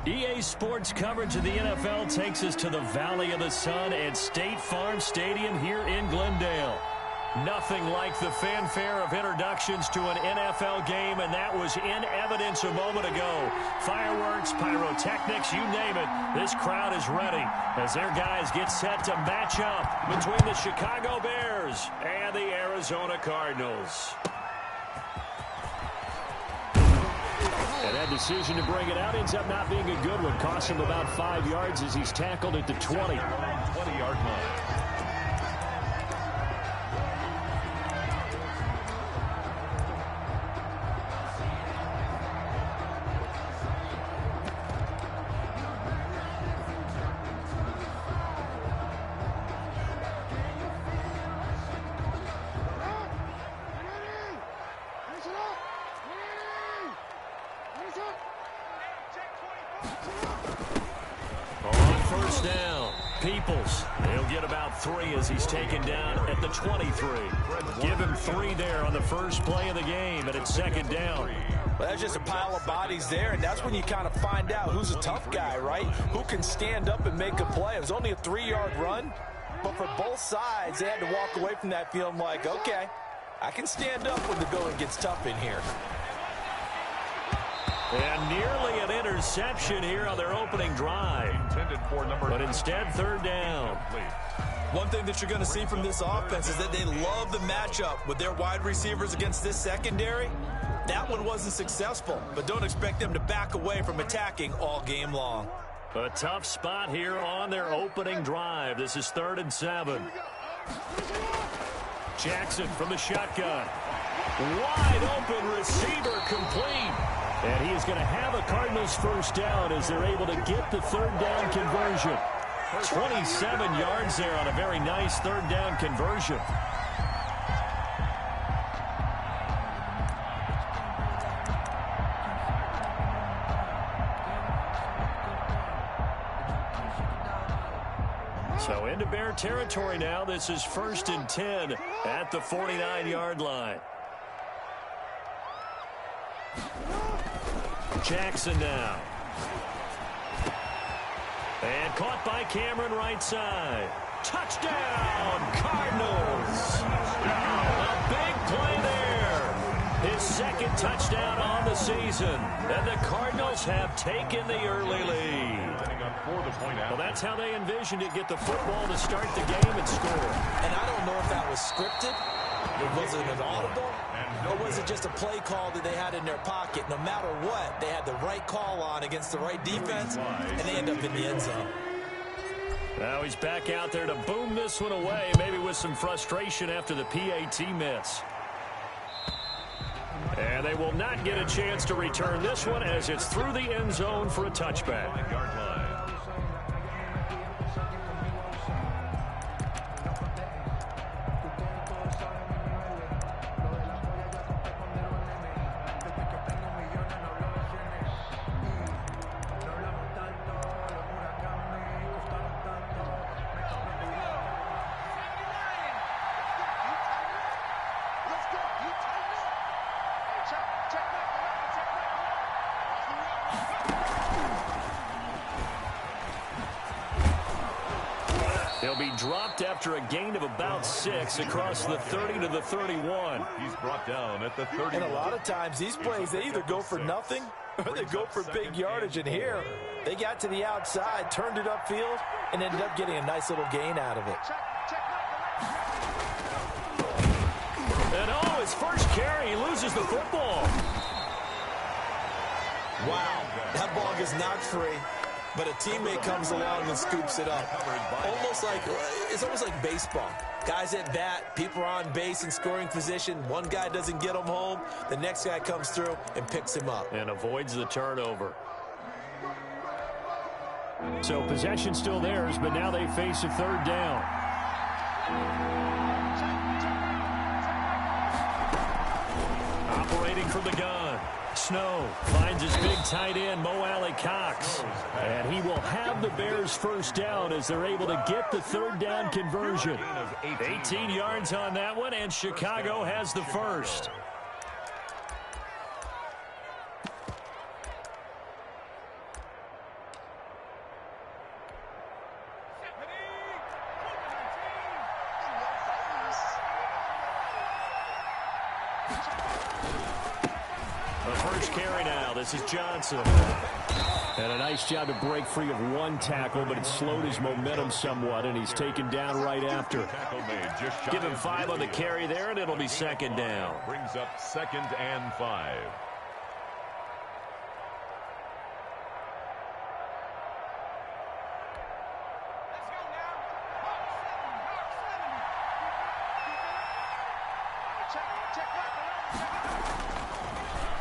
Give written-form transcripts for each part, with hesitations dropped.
EA Sports coverage of the NFL takes us to the Valley of the Sun at State Farm Stadium here in Glendale. Nothing like the fanfare of introductions to an NFL game, and that was in evidence a moment ago. Fireworks, pyrotechnics, you name it, this crowd is ready as their guys get set to match up between the Chicago Bears and the Arizona Cardinals. And that decision to bring it out ends up not being a good one. Cost him about 5 yards as he's tackled at the 20. 20-yard line. He'll get about 3 as he's taken down at the 23. Give him 3 there on the first play of the game, and it's second down. Well, that's just a pile of bodies there, and that's when you kind of find out who's a tough guy, right? Who can stand up and make a play. It was only a 3-yard run, but for both sides, they had to walk away from that feeling like, okay, I can stand up when the going gets tough in here. And nearly an interception here on their opening drive. But instead, third down. One thing that you're going to see from this offense is that they love the matchup with their wide receivers against this secondary. That one wasn't successful, but don't expect them to back away from attacking all game long. A tough spot here on their opening drive. This is 3rd and 7. Jackson from the shotgun. Wide open receiver complete. And he is going to have a Cardinals first down as they're able to get the third down conversion. 27 yards there on a very nice third down conversion. So into Bear territory now. This is 1st and 10 at the 49-yard line. Jackson now. And caught by Cameron right side. Touchdown, Cardinals. A big play there. His second touchdown on the season. And the Cardinals have taken the early lead. Well, that's how they envisioned it. Get the football to start the game and score. And I don't know if that was scripted. Was it an audible? Or was it just a play call that they had in their pocket? No matter what, they had the right call on against the right defense, and they end up in the end zone. Now he's back out there to boom this one away, maybe with some frustration after the PAT miss. And they will not get a chance to return this one as it's through the end zone for a touchback. He'll be dropped after a gain of about 6 across the 30 to the 31. He's brought down at the 30. And a lot of times these plays, they either go for nothing or they go for big yardage. And here, they got to the outside, turned it upfield, and ended up getting a nice little gain out of it. And oh, his first carry, he loses the football. Wow, that ball gets knocked free. But a teammate comes along and scoops it up. It's almost like baseball. Guys at bat, people are on base in scoring position. One guy doesn't get him home. The next guy comes through and picks him up. And avoids the turnover. So possession still theirs, but now they face a third down. Operating from the gun. Snow finds his big tight end, Mo Alley-Cox. And he will have the Bears first down as they're able to get the third down conversion. 18 yards on that one, and Chicago has the first. The first carry now. This is Johnson. And a nice job to break free of one tackle, but it slowed his momentum somewhat, and he's taken down right after. Give him 5 on the carry there, and it'll be second down. Brings up 2nd and 5.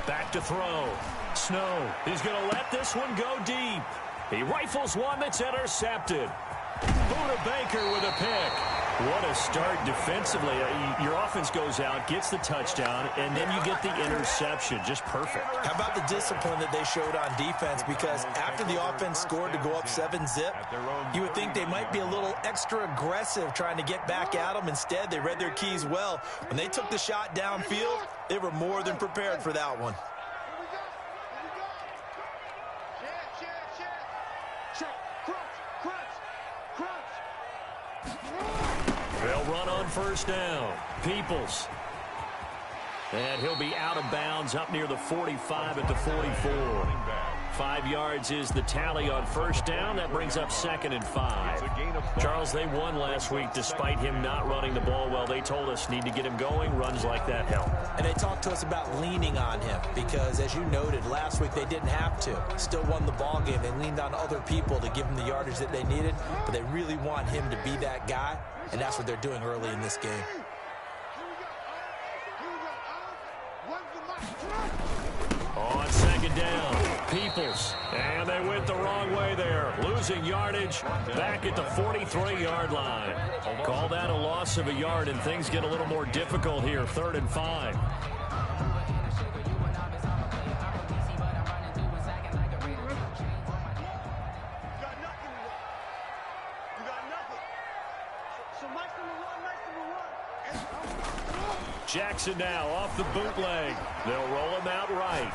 Back to throw. Snow. He's going to let this one go deep. He rifles one that's intercepted. Buda Baker with a pick. What a start defensively. Your offense goes out, gets the touchdown, and then you get the interception. Just perfect. How about the discipline that they showed on defense? Because after the offense scored to go up 7-zip, you would think they might be a little extra aggressive trying to get back at them. Instead, they read their keys well. When they took the shot downfield, they were more than prepared for that one. They'll run on first down. Peoples. And he'll be out of bounds up near the 45 at the 44. 5 yards is the tally on first down. That brings up 2nd and 5. Charles, they won last week despite him not running the ball well. They told us need to get him going. Runs like that help. And they talked to us about leaning on him because, as you noted, last week they didn't have to. Still won the ball game. They leaned on other people to give them the yardage that they needed, but they really want him to be that guy, and that's what they're doing early in this game. On second down, Peoples. And they went the wrong way there. Losing yardage back at the 43-yard line. Call that a loss of a yard, and things get a little more difficult here. 3rd and 5. Jackson now off the bootleg. They'll roll him out right.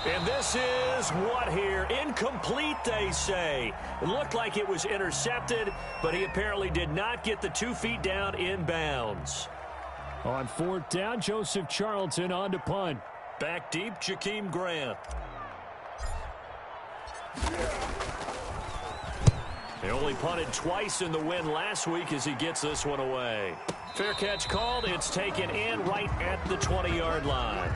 And this is what here? Incomplete, they say. It looked like it was intercepted, but he apparently did not get the 2 feet down in bounds. On 4th down, Joseph Charlton on to punt. Back deep, Jakeem Grant. They only punted twice in the win last week as he gets this one away. Fair catch called. It's taken in right at the 20-yard line.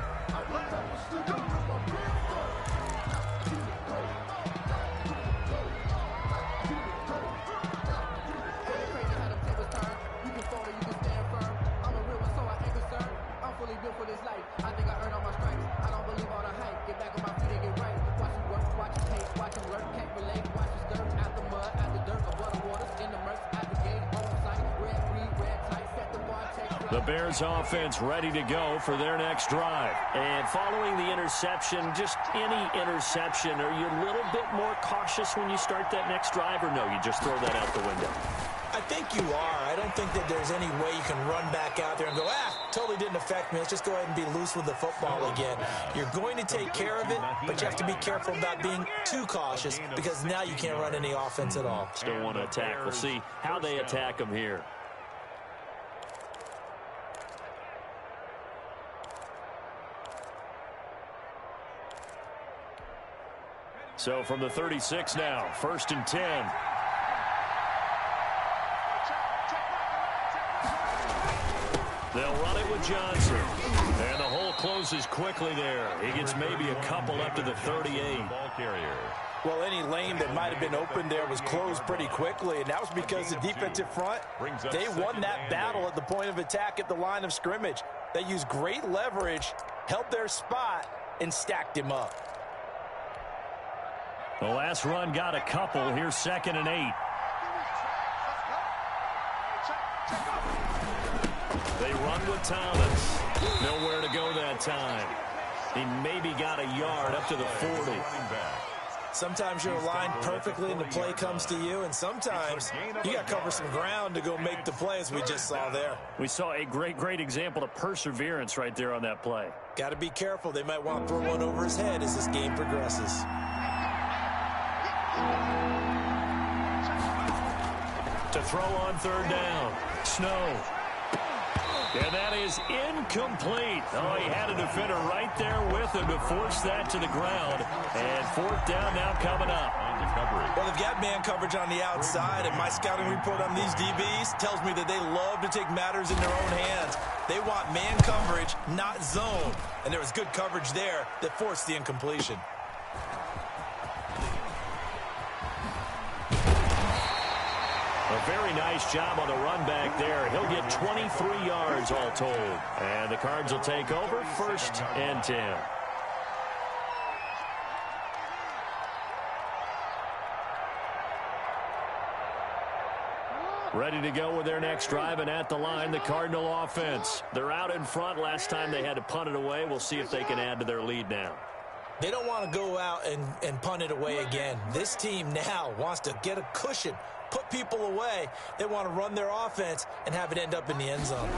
The Bears offense ready to go for their next drive. And following the interception, just any interception, are you a little bit more cautious when you start that next drive, or no, you just throw that out the window? I think you are. I don't think that there's any way you can run back out there and go, totally didn't affect me. Let's just go ahead and be loose with the football again. You're going to take care of it, but you have to be careful about being too cautious because now you can't run any offense at all. Still want to attack. We'll see how they attack them here. So from the 36 now, 1st and 10. They'll run it with Johnson. And the hole closes quickly there. He gets maybe a couple up to the 38. Ball carrier. Well, any lane that might have been open there was closed pretty quickly, and that was because the defensive front, they won that battle at the point of attack at the line of scrimmage. They used great leverage, held their spot, and stacked him up. The last run got a couple. Here's 2nd and 8. They run with Thomas. Nowhere to go that time. He maybe got a yard up to the 40. Sometimes you're aligned perfectly and the play comes to you, and sometimes you got to cover some ground to go make the play, as we just saw there. We saw a great example of perseverance right there on that play. Got to be careful. They might want to throw one over his head as this game progresses. To throw on 3rd down. Snow. And that is incomplete. Oh, he had a defender right there with him to force that to the ground. And fourth down now coming up. Well, they've got man coverage on the outside, and my scouting report on these DBs tells me that they love to take matters in their own hands. They want man coverage, not zone. And there was good coverage there that forced the incompletion. A very nice job on the run back there. He'll get 23 yards all told. And the Cards will take over, 1st and 10. Ready to go with their next drive, and at the line, the Cardinal offense. They're out in front. Last time they had to punt it away. We'll see if they can add to their lead now. They don't want to go out and punt it away again. This team now wants to get a cushion, put people away. They want to run their offense and have it end up in the end zone.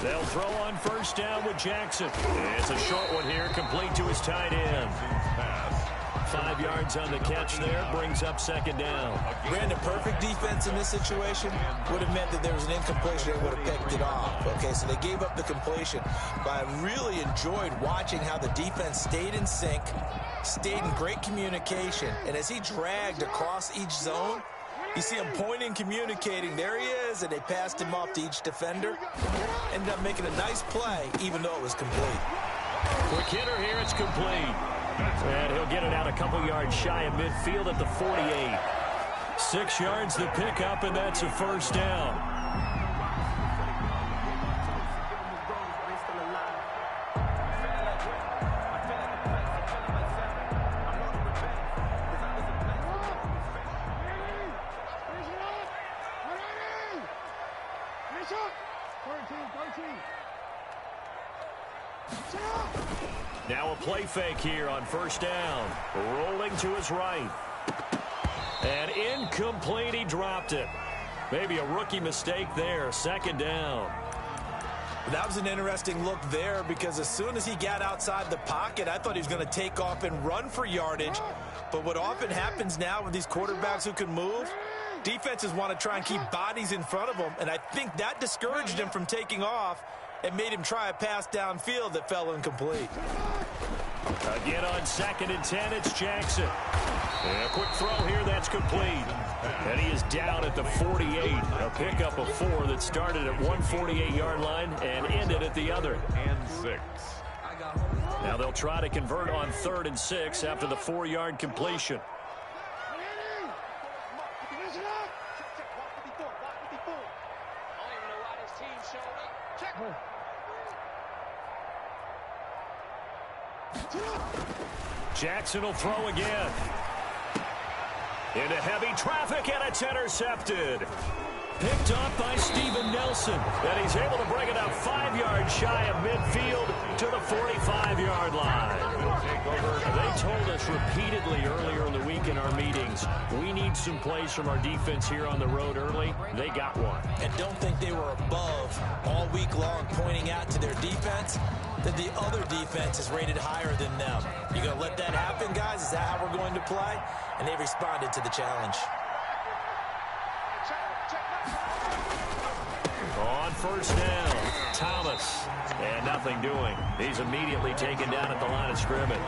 They'll throw on 1st down with Jackson. It's a short one here, complete to his tight end. 5 yards on the catch there, brings up 2nd down. Brandon, perfect defense in this situation would have meant that there was an incompletion. They would have picked it off. Okay, so they gave up the completion. But I really enjoyed watching how the defense stayed in sync, stayed in great communication. And as he dragged across each zone, you see him pointing, communicating. There he is, and they passed him off to each defender. Ended up making a nice play, even though it was complete. Quick hitter here, it's complete. And he'll get it out a couple yards shy of midfield at the 48. 6 yards to pick up, and that's a 1st down. Now a play fake here on 1st down. Rolling to his right. And incomplete, he dropped it. Maybe a rookie mistake there. 2nd down. That was an interesting look there because as soon as he got outside the pocket, I thought he was going to take off and run for yardage. But what often happens now with these quarterbacks who can move, defenses want to try and keep bodies in front of them, and I think that discouraged him from taking off and made him try a pass downfield that fell incomplete. Again on 2nd and 10, it's Jackson. And a quick throw here, that's complete. And he is down at the 48. A pickup of 4 that started at 148-yard line and ended at the other. And 6. Now they'll try to convert on 3rd and 6 after the 4-yard completion. Jackson will throw again. Into heavy traffic, and it's intercepted. Picked up by Steven Nelson. And he's able to bring it up 5 yards shy of midfield to the 45-yard line. They told us repeatedly earlier in the week in our meetings, we need some plays from our defense here on the road early. They got one. And don't think they were above all week long pointing out to their defense that the other defense is rated higher than them. You going to let that happen, guys? Is that how we're going to play? And they responded to the challenge. On 1st down, Thomas. And nothing doing. He's immediately taken down at the line of scrimmage.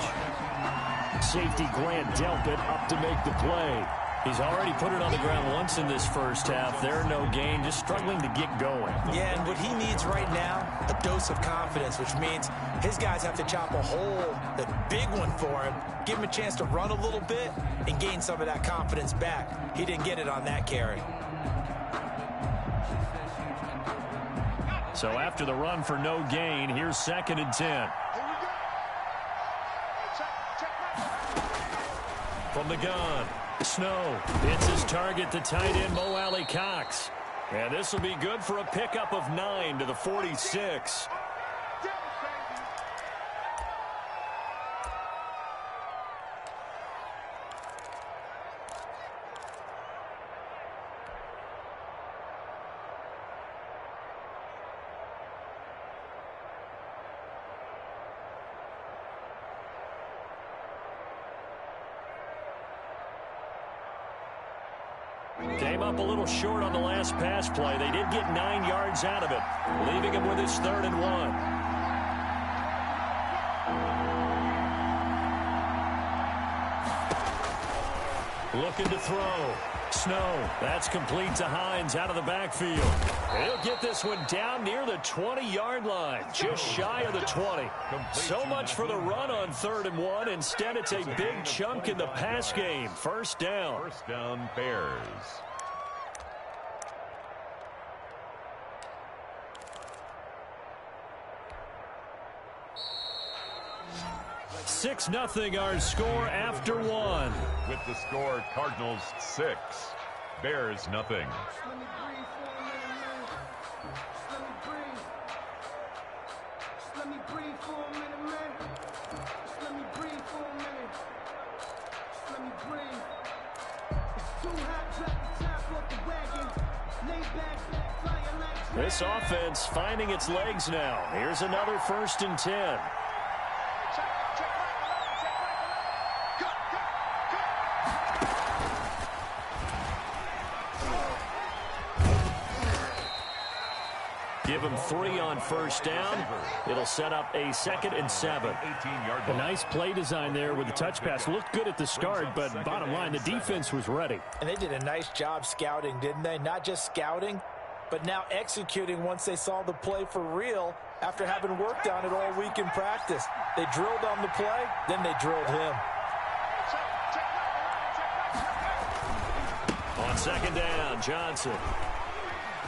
Safety Grant Delpit up to make the play. He's already put it on the ground once in this first half. They're no gain, just struggling to get going. Yeah, and what he needs right now, a dose of confidence, which means his guys have to chop a hole, a big one for him, give him a chance to run a little bit and gain some of that confidence back. He didn't get it on that carry. So after the run for no gain, here's 2nd and 10. From the gun, Snow. It's his target, the tight end, Mo Alley Cox. And this will be good for a pickup of 9 to the 46. Came up a little short on the last pass play. They did get 9 yards out of it, leaving him with his 3rd and 1. Looking to throw. Snow. That's complete to Hines out of the backfield. He'll get this one down near the 20-yard line, just shy of the 20. So much for the run on 3rd and 1. Instead, it's a big chunk in the pass game. First down. First down, Bears. 6-0 our score after 1. With the score, Cardinals 6, Bears nothing. This offense finding its legs now. Here's another 1st and 10. Give him 3 on 1st down. It'll set up a 2nd and 7. A nice play design there with the touch pass. Looked good at the start, but bottom line, the defense was ready. And they did a nice job scouting, didn't they? Not just scouting, but now executing once they saw the play for real after having worked on it all week in practice. They drilled on the play, then they drilled him. On 2nd down, Johnson.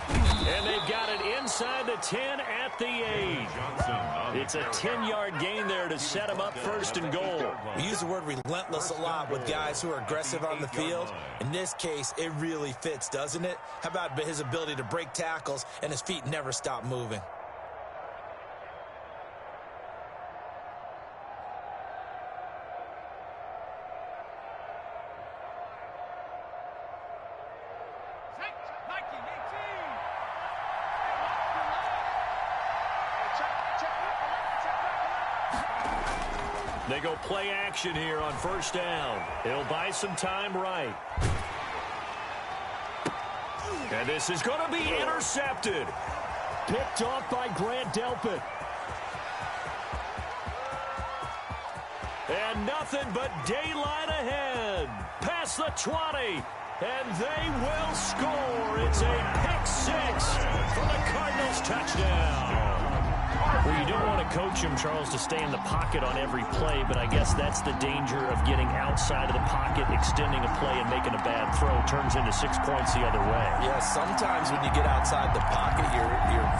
And they've got it inside the 10 at the 8. It's a 10-yard gain there to set him up 1st and goal. We use the word relentless a lot with guys who are aggressive on the field. In this case, it really fits, doesn't it? How about his ability to break tackles and his feet never stop moving? They go play action here on 1st down. He'll buy some time right. And this is going to be intercepted. Picked off by Grant Delpit. And nothing but daylight ahead. Past the 20. And they will score. It's a pick 6 for the Cardinals touchdown. Well, you don't want to coach him, Charles, to stay in the pocket on every play, but I guess that's the danger of getting outside of the pocket, extending a play, and making a bad throw. Turns into 6 points the other way. Yeah, sometimes when you get outside the pocket, your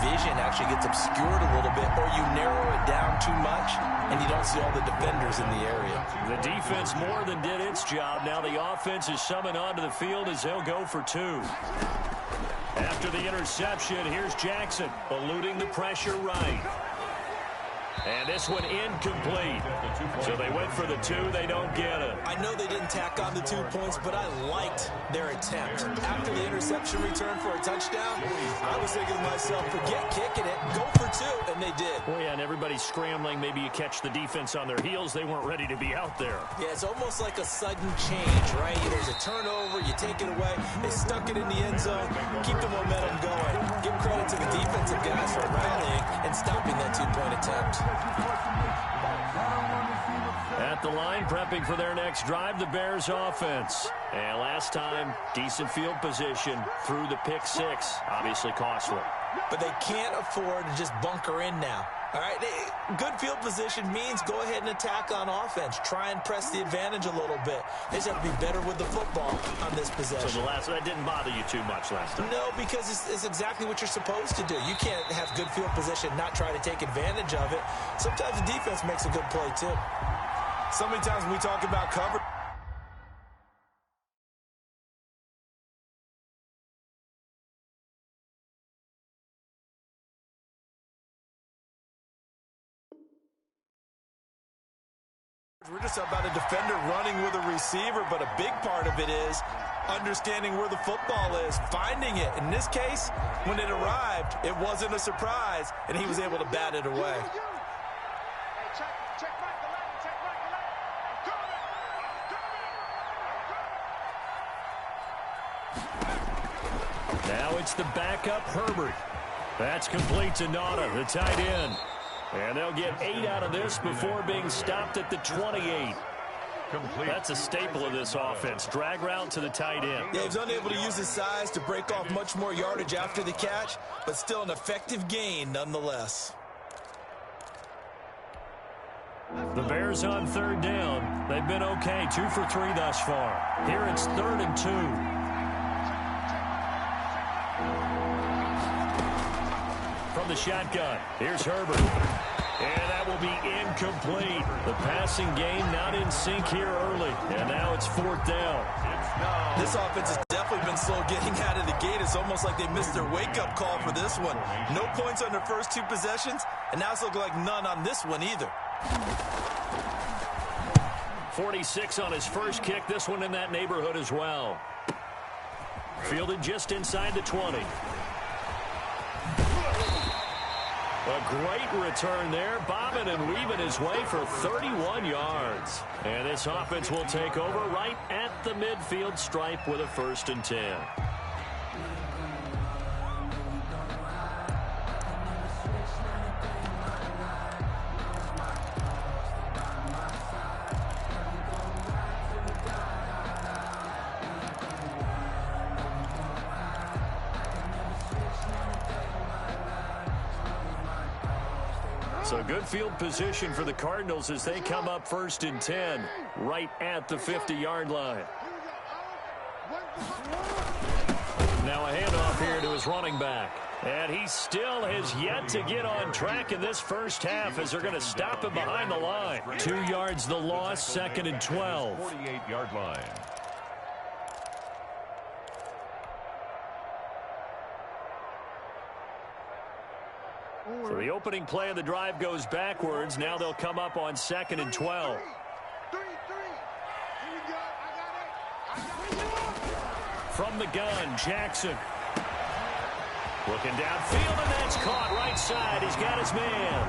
vision actually gets obscured a little bit, or you narrow it down too much, and you don't see all the defenders in the area. The defense more than did its job. Now the offense is summoned onto the field as they'll go for 2. After the interception, here's Jackson, eluding the pressure right. And this one incomplete. So they went for the 2. They don't get it. I know they didn't tack on the 2 points, but I liked their attempt. After the interception return for a touchdown, I was thinking to myself, forget kicking it, go for 2, and they did. Well, yeah, and everybody's scrambling. Maybe you catch the defense on their heels. They weren't ready to be out there. Yeah, it's almost like a sudden change, right? There's a turnover, you take it away, they stuck it in the end zone, keep the momentum going. Give credit to the defensive guys for rallying and stopping that 2-point attempt. At the line, prepping for their next drive, the Bears offense. And last time, decent field position through the pick 6. Obviously costly. But they can't afford to just bunker in now. All right, good field position means go ahead and attack on offense. Try and press the advantage a little bit. They just have to be better with the football on this possession. So that didn't bother you too much last time? No, because it's exactly what you're supposed to do. You can't have good field position, not try to take advantage of it. Sometimes the defense makes a good play, too. So many times when we talk about cover, we're just about a defender running with a receiver, but a big part of it is understanding where the football is, finding it. In this case, when it arrived, it wasn't a surprise, and he was able to bat it away. Now it's the backup Herbert. That's complete to Nauta, the tight end. And they'll get 8 out of this before being stopped at the 28. That's a staple of this offense. Drag route to the tight end. Yeah, he's unable to use his size to break off much more yardage after the catch, but still an effective gain nonetheless. The Bears on third down. They've been okay, 2 for 3 thus far. Here it's 3rd and 2. From the shotgun, here's Herbert. And that will be incomplete. The passing game not in sync here early. And now it's 4th down. This offense has definitely been slow getting out of the gate. It's almost like they missed their wake-up call for this one. No points on their first 2 possessions, and now it's looking like none on this one either. 46 on his first kick. This one in that neighborhood as well. Fielded just inside the 20. A great return there, bobbing and weaving his way for 31 yards. And this offense will take over right at the midfield stripe with a 1st and 10. So good field position for the Cardinals as they come up 1st and 10 right at the 50-yard line. Now a handoff here to his running back. And he still has yet to get on track in this first half as they're going to stop him behind the line. 2 yards the loss, 2nd and 12. 48-yard line. So the opening play of the drive goes backwards. Now they'll come up on 2nd and 12. From the gun, Jackson. Looking downfield, and that's caught right side. He's got his man.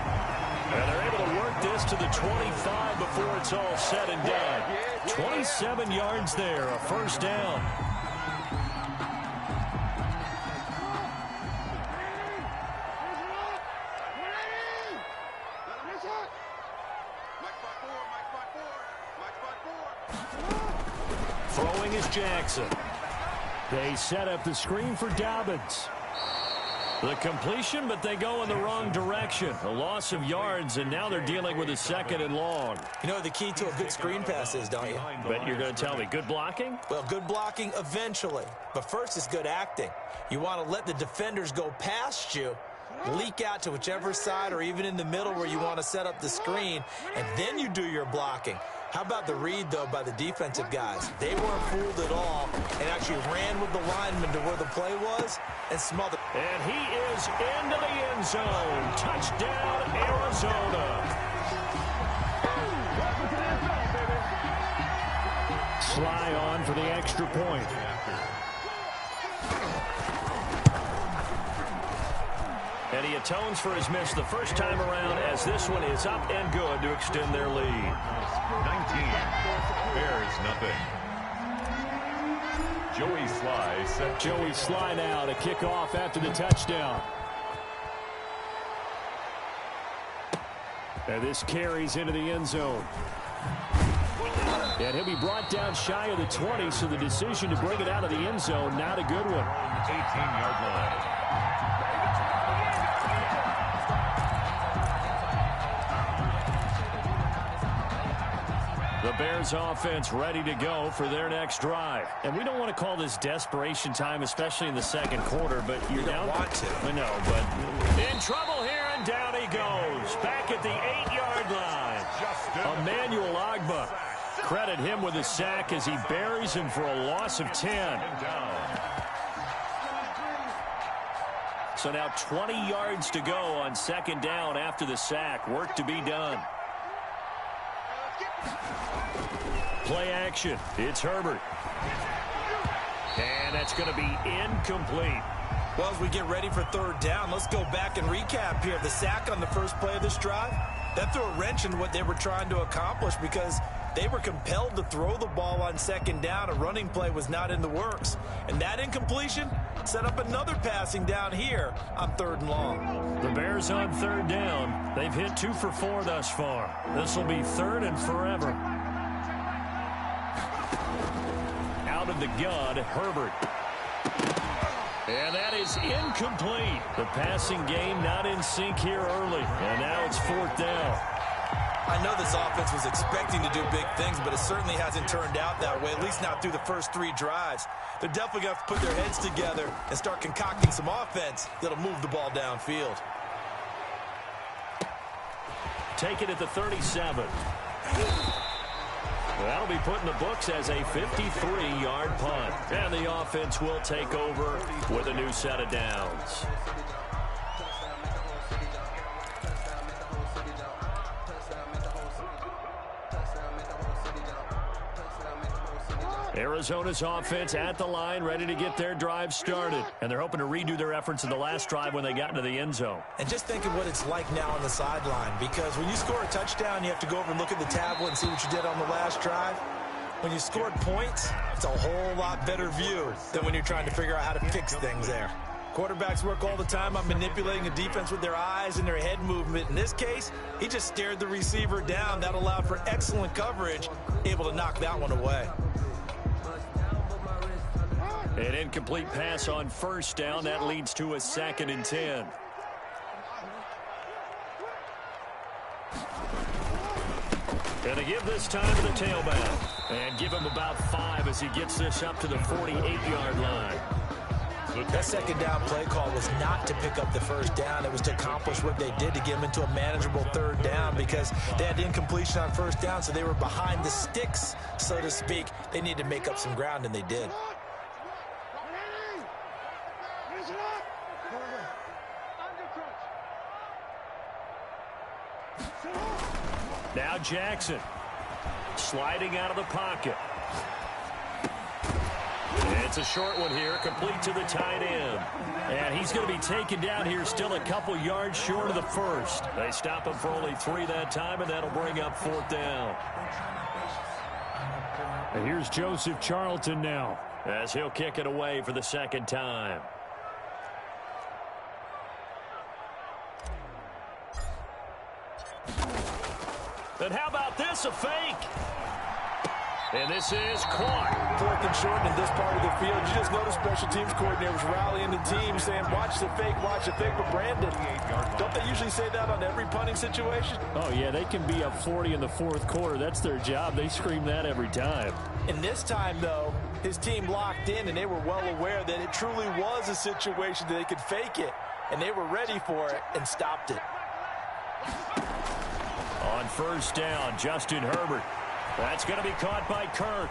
And they're able to work this to the 25 before it's all said and done. 27 yards there, a 1st down. Throwing is Jackson. They set up the screen for Dobbins. The completion, but they go in the wrong direction. A loss of yards, and now they're dealing with a 2nd and long. You know what the key to a good screen pass is, don't you? Bet you're going to tell me good blocking? Well, good blocking eventually. But first is good acting. You want to let the defenders go past you, leak out to whichever side or even in the middle where you want to set up the screen, and then you do your blocking. How about the read, though, by the defensive guys? They weren't fooled at all and actually ran with the lineman to where the play was and smothered. And he is into the end zone. Touchdown, Arizona. Sly on for the extra point. And he atones for his miss the first time around as this one is up and good to extend their lead. 19. Bears nothing. Joey Sly set. Joey Sly now to kick off after the touchdown. And this carries into the end zone. And he'll be brought down shy of the 20, so the decision to bring it out of the end zone, not a good one. 18-yard line. The Bears offense ready to go for their next drive. And we don't want to call this desperation time, especially in the 2nd quarter, but you're down. Want to. I know, but in trouble here, and down he goes. Back at the 8-yard line. Emmanuel Ogbah. Credit him with a sack as he buries him for a loss of 10. So now 20 yards to go on 2nd down after the sack. Work to be done. Play action. It's Herbert. And that's going to be incomplete. Well, as we get ready for 3rd down, let's go back and recap here. The sack on the first play of this drive, that threw a wrench in what they were trying to accomplish because They were compelled to throw the ball on second down. A running play was not in the works. And that incompletion set up another passing down here on 3rd and long. The Bears on 3rd down. They've hit 2 for 4 thus far. This will be 3rd and forever. Out of the gun, Herbert. And that is incomplete. The passing game not in sync here early. And now it's 4th down. I know this offense was expecting to do big things, but it certainly hasn't turned out that way, at least not through the first 3 drives. They're definitely going to have to put their heads together and start concocting some offense that'll move the ball downfield. Take it at the 37. That'll be put in the books as a 53-yard punt. And the offense will take over with a new set of downs. Arizona's offense at the line, ready to get their drive started. And they're hoping to redo their efforts in the last drive when they got into the end zone. And just think of what it's like now on the sideline, because when you score a touchdown, you have to go over and look at the tablet and see what you did on the last drive. When you scored points, it's a whole lot better view than when you're trying to figure out how to fix things there. Quarterbacks work all the time on manipulating a defense with their eyes and their head movement. In this case, he just stared the receiver down. That allowed for excellent coverage, able to knock that one away. An incomplete pass on 1st down. That leads to a 2nd and 10. Going to give this time to the tailback. And give him about 5 as he gets this up to the 48-yard line. That 2nd down play call was not to pick up the 1st down. It was to accomplish what they did to get them into a manageable 3rd down, because they had incompletion on 1st down, so they were behind the sticks, so to speak. They needed to make up some ground, and they did. Now Jackson sliding out of the pocket. It's a short one here, complete to the tight end. And he's going to be taken down here, still a couple yards short of the 1st. They stop him for only 3 that time, and that'll bring up 4th down. And here's Joseph Charlton now, as he'll kick it away for the 2nd time. And how about this, a fake? And this is caught. 4th and short in this part of the field. You just noticed special teams coordinators rallying the team, saying, watch the fake, but Brandon, don't they usually say that on every punting situation? Oh, yeah, they can be up 40 in the 4th quarter. That's their job. They scream that every time. And this time, though, his team locked in, and they were well aware that it truly was a situation that they could fake it, and they were ready for it and stopped it. On 1st down, Justin Herbert. That's going to be caught by Kirk.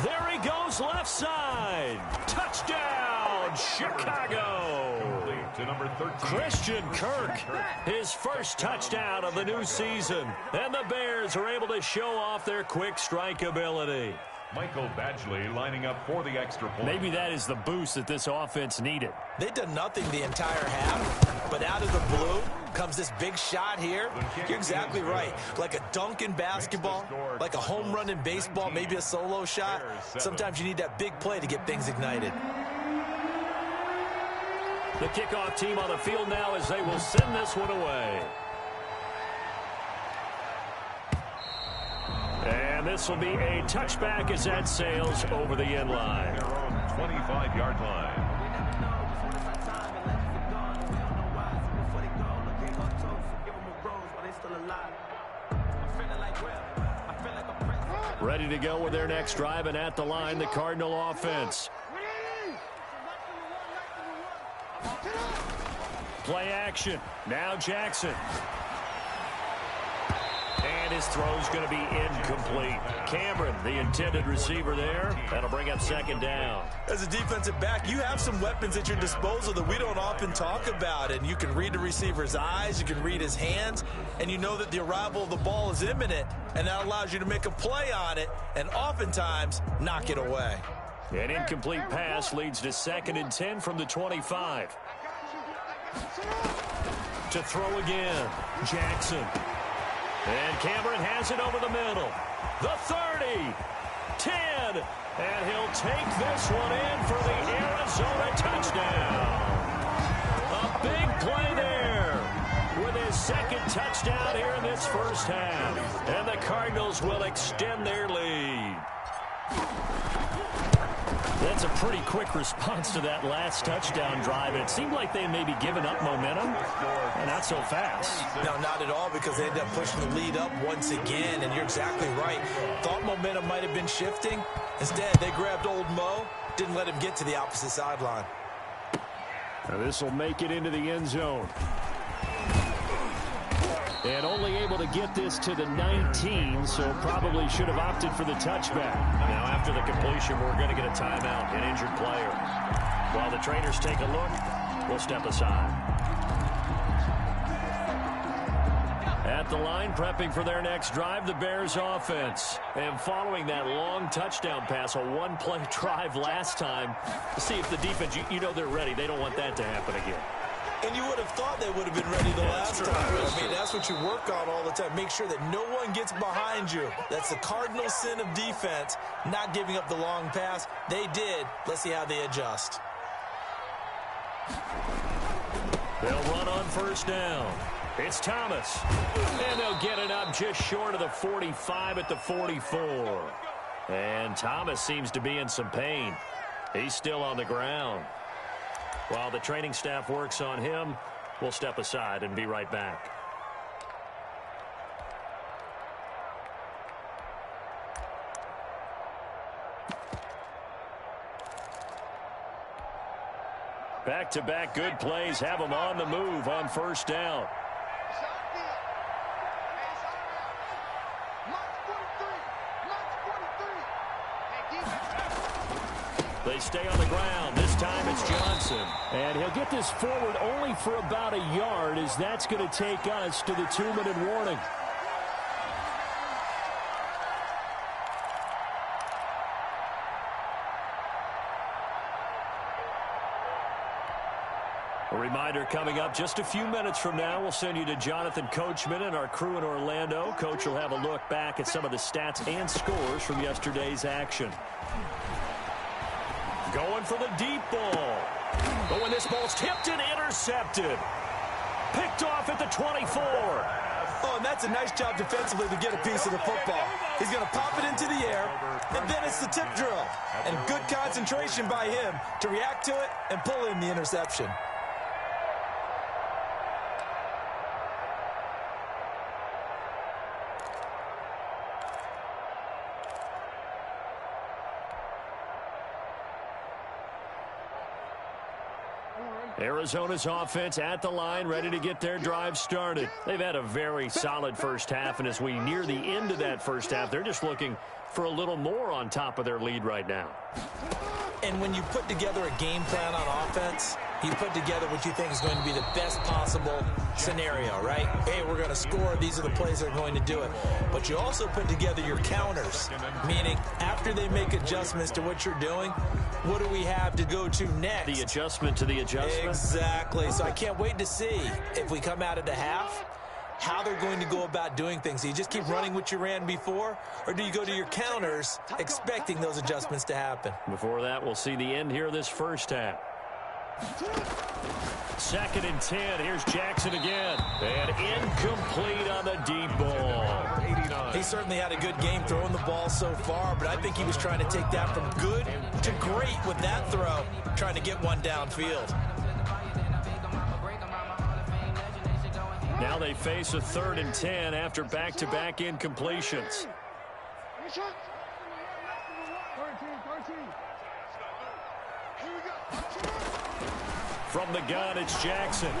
There he goes, left side. Touchdown, Chicago. To number 13. Christian Kirk, his first touchdown of the new season. And the Bears are able to show off their quick strike ability. Michael Badgley lining up for the extra point. Maybe that is the boost that this offense needed. They've done nothing the entire half, but out of the blue comes this big shot here. You're exactly right. Like a dunk in basketball, like a home run in baseball, maybe a solo shot. Sometimes you need that big play to get things ignited. The kickoff team on the field now as they will send this one away. And this will be a touchback as that sails over the end line. Their own 25-yard line. Ready to go with their next drive, and at the line, the Cardinal offense. Play action. Now Jackson. And his throw's going to be incomplete. Cameron, the intended receiver there. That'll bring up 2nd down. As a defensive back, you have some weapons at your disposal that we don't often talk about. And you can read the receiver's eyes, you can read his hands, and you know that the arrival of the ball is imminent. And that allows you to make a play on it and oftentimes knock it away. An incomplete pass leads to 2nd and 10 from the 25. To throw again, Jackson. And Cameron has it over the middle. the 30, 10, and he'll take this one in for the Arizona touchdown. A big play there with his second touchdown here in this first half. And the Cardinals will extend their lead. That's a pretty quick response to that last touchdown drive. It seemed like they may be giving up momentum, and not so fast. No, not at all, because they ended up pushing the lead up once again, and you're exactly right. Thought momentum might have been shifting. Instead, they grabbed old Mo, didn't let him get to the opposite sideline. Now this will make it into the end zone. And only able to get this to the 19, so probably should have opted for the touchback. Now after the completion, we're going to get a timeout, an injured player. While the trainers take a look, we'll step aside. At the line, prepping for their next drive, the Bears offense. And following that long touchdown pass, a one-play drive last time, to see if the defense, you know they're ready. They don't want that to happen again. And you would have thought they would have been ready the last time. I mean, that's what you work on all the time. Make sure that no one gets behind you. That's the cardinal sin of defense, not giving up the long pass. They did. Let's see how they adjust. They'll run on first down. It's Thomas. And they'll get it up just short of the 45 at the 44. And Thomas seems to be in some pain. He's still on the ground. While the training staff works on him, we'll step aside and be right back. Back-to-back good plays have them on the move on first down. They stay on the ground. This time it's Johnson. And he'll get this forward only for about a yard, as that's going to take us to the 2-minute warning. A reminder coming up just a few minutes from now, we'll send you to Jonathan Coachman and our crew in Orlando. Coach will have a look back at some of the stats and scores from yesterday's action. Going for the deep ball. But when this ball's tipped and intercepted. Picked off at the 24. Oh, and that's a nice job defensively to get a piece of the football. He's going to pop it into the air, and then it's the tip drill. And good concentration by him to react to it and pull in the interception. Arizona's offense at the line, ready to get their drive started. They've had a very solid first half, and as we near the end of that first half, they're just looking for a little more on top of their lead right now. And when you put together a game plan on offense, you put together what you think is going to be the best possible scenario, right? Hey, we're going to score. These are the plays that are going to do it. But you also put together your counters, meaning after they make adjustments to what you're doing, what do we have to go to next? The adjustment to the adjustment? Exactly. So I can't wait to see if we come out at the half, how they're going to go about doing things. Do you just keep running what you ran before, or do you go to your counters expecting those adjustments to happen? Before that, we'll see the end here of this first half. 2nd and 10. Here's Jackson again. And incomplete on the deep ball. He certainly had a good game throwing the ball so far, but I think he was trying to take that from good to great with that throw, trying to get one downfield. Now they face a 3rd and 10 after back-to-back incompletions. From the gun, it's Jackson.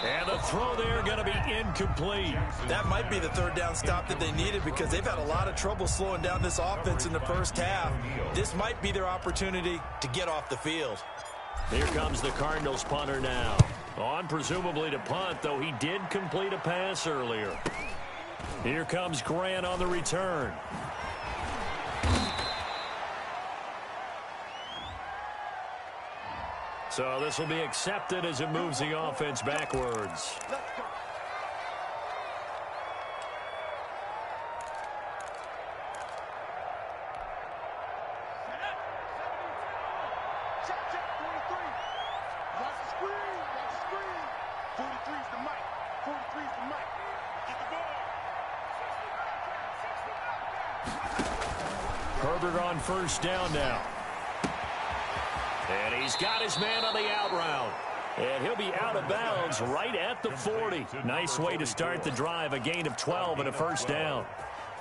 And the throw there going to be incomplete. That might be the 3rd down stop that they needed, because they've had a lot of trouble slowing down this offense in the first half. This might be their opportunity to get off the field. Here comes the Cardinals punter now. On presumably to punt, though he did complete a pass earlier. Here comes Grant on the return. So this will be accepted as it moves the offense backwards. Herbert on first down now. And he's got his man on the out route. And he'll be out of bounds right at the 40. Nice way to start the drive. A gain of 12 and a first down.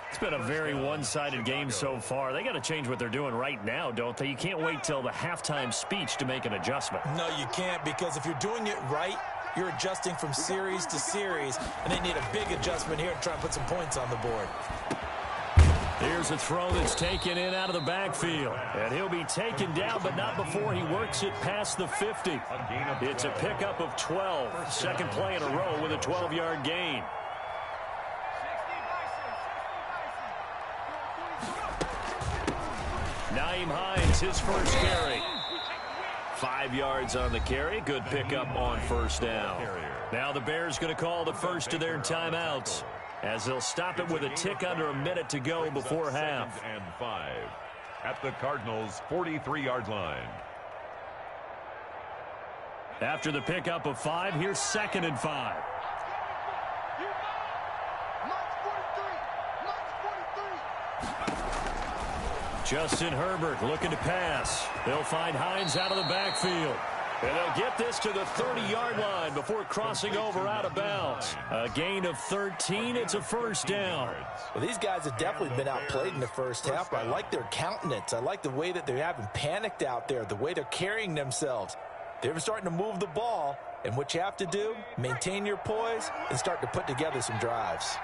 It's been a very one-sided game so far. They got to change what they're doing right now, don't they? You can't wait till the halftime speech to make an adjustment. No, you can't, because if you're doing it right, you're adjusting from series to series, and they need a big adjustment here to try and put some points on the board. Here's a throw that's taken in out of the backfield. And he'll be taken down, but not before he works it past the 50. It's a pickup of 12. Second play in a row with a 12-yard gain. Nyheim Hines, his first carry. 5 yards on the carry. Good pickup on first down. Now the Bears going to call the first of their timeouts, as they'll stop it with a tick under a minute to go before half. And 5 at the Cardinals' 43-yard line. After the pickup of 5, here's 2nd and 5. Justin Herbert looking to pass. They'll find Hines out of the backfield. And they'll get this to the 30-yard line before crossing over out of bounds. A gain of 13. It's a first down. Well, these guys have definitely been outplayed in the first half, but I like their countenance. I like the way that they haven't panicked out there, the way they're carrying themselves. They're starting to move the ball, and what you have to do, maintain your poise and start to put together some drives.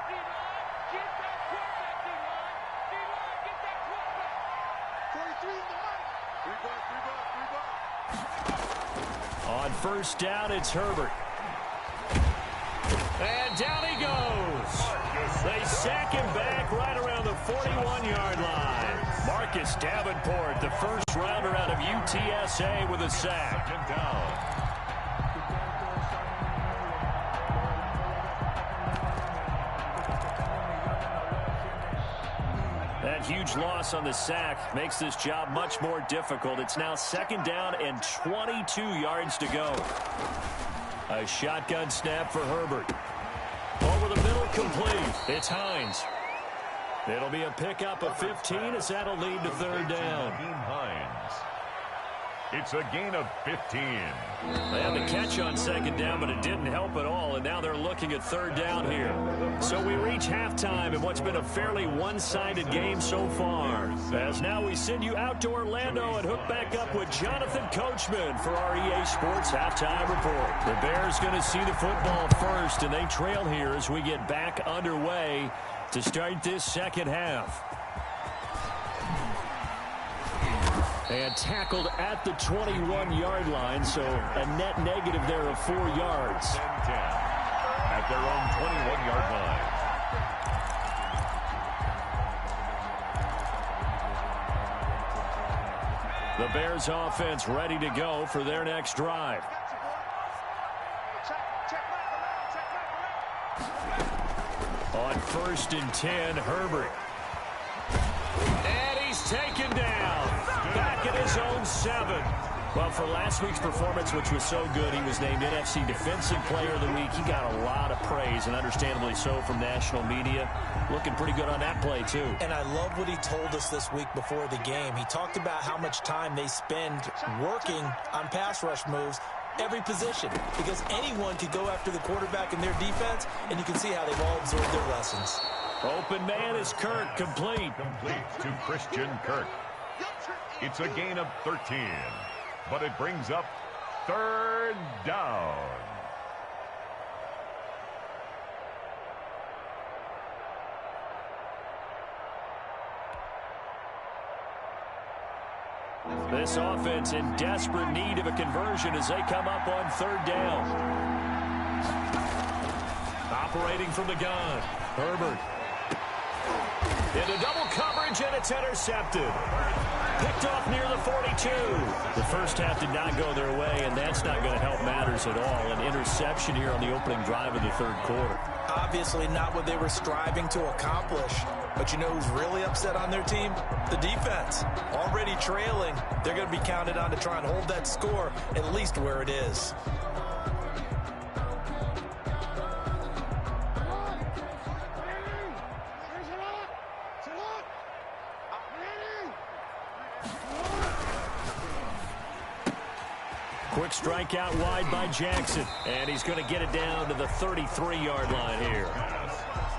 On first down, it's Herbert. And down he goes. They sack him back right around the 41-yard line. Marcus Davenport, the first rounder out of UTSA, with a sack. Second down. That huge loss on the sack makes this job much more difficult. It's now 2nd down and 22 yards to go. A shotgun snap for Herbert. Over the middle, complete. It's Hines. It'll be a pickup of 15 as that'll lead to 3rd down. Hines. It's a gain of 15. They had the catch on 2nd down, but it didn't help at all, and now they're looking at 3rd down here. So we reach halftime in what's been a fairly one-sided game so far. As now we send you out to Orlando and hook back up with Jonathan Coachman for our EA Sports Halftime Report. The Bears going to see the football first, and they trail here as we get back underway to start this second half. And tackled at the 21-yard line, so a net negative there of 4 yards. 10-10 at their own 21-yard line. The Bears offense ready to go for their next drive. On 1st and 10, Herbert. And he's taken down. Back at his own 7. Well, for last week's performance, which was so good, he was named NFC Defensive Player of the Week. He got a lot of praise, and understandably so, from national media. Looking pretty good on that play, too. And I love what he told us this week before the game. He talked about how much time they spend working on pass rush moves, every position, because anyone could go after the quarterback in their defense, and you can see how they've all absorbed their lessons. Open man is Kirk, complete. Complete to Christian Kirk. It's a gain of 13, but it brings up 3rd down. This offense in desperate need of a conversion as they come up on 3rd down. Operating from the gun, Herbert. Into double coverage, and it's intercepted. Picked off near the 42. The first half did not go their way, and that's not going to help matters at all. An interception here on the opening drive of the 3rd quarter. Obviously not what they were striving to accomplish. But you know who's really upset on their team? The defense. Already trailing, they're going to be counted on to try and hold that score at least where it is. Quick strike out wide by Jackson. And he's going to get it down to the 33-yard line here.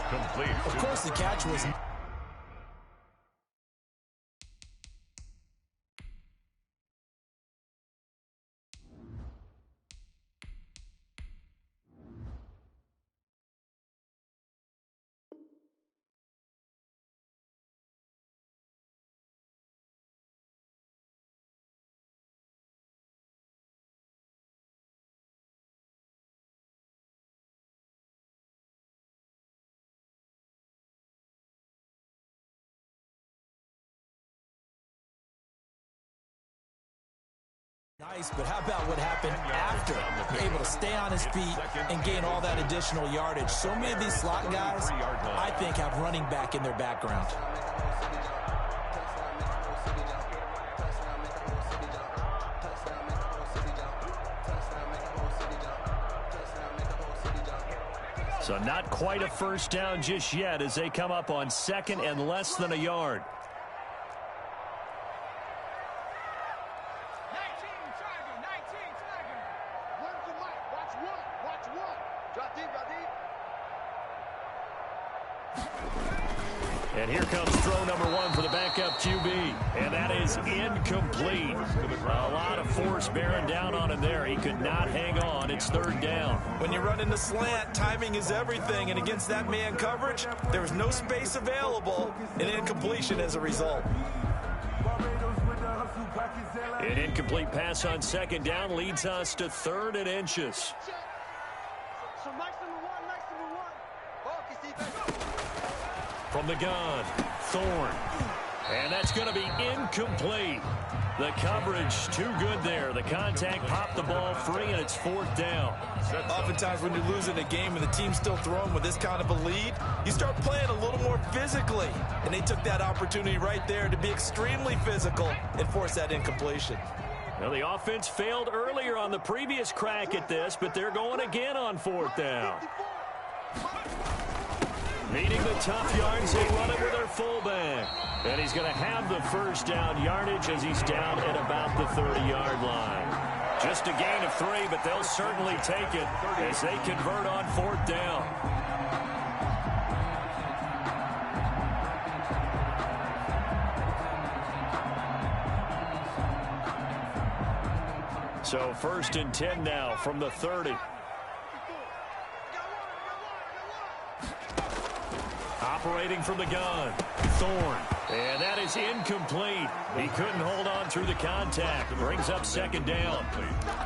Complete. Of course, the catch was... Nice, but how about what happened after? Able to stay on his feet and gain all that additional yardage. So many of these slot guys, I think, have running back in their background. So not quite a first down just yet as they come up on second and less than a yard. And here comes throw number one for the backup QB. And that is incomplete. A lot of force bearing down on him there. He could not hang on. It's third down. When you run in the slant, timing is everything. And against that man coverage, there was no space available. An incompletion as a result. An incomplete pass on second down leads us to third and inches. From the gun, Thorne. And that's going to be incomplete. The coverage too good there. The contact popped the ball free, and it's fourth down. Oftentimes when you're losing a game and the team's still throwing with this kind of a lead, you start playing a little more physically. And they took that opportunity right there to be extremely physical and force that incompletion. Well, the offense failed earlier on the previous crack at this, but they're going again on fourth down. Meeting the tough yards, they run it with their fullback. And he's going to have the first down yardage as he's down at about the 30-yard line. Just a gain of 3, but they'll certainly take it as they convert on fourth down. So first and 10 now from the 30. Operating from the gun, Thorne. And that is incomplete. He couldn't hold on through the contact. Brings up second down.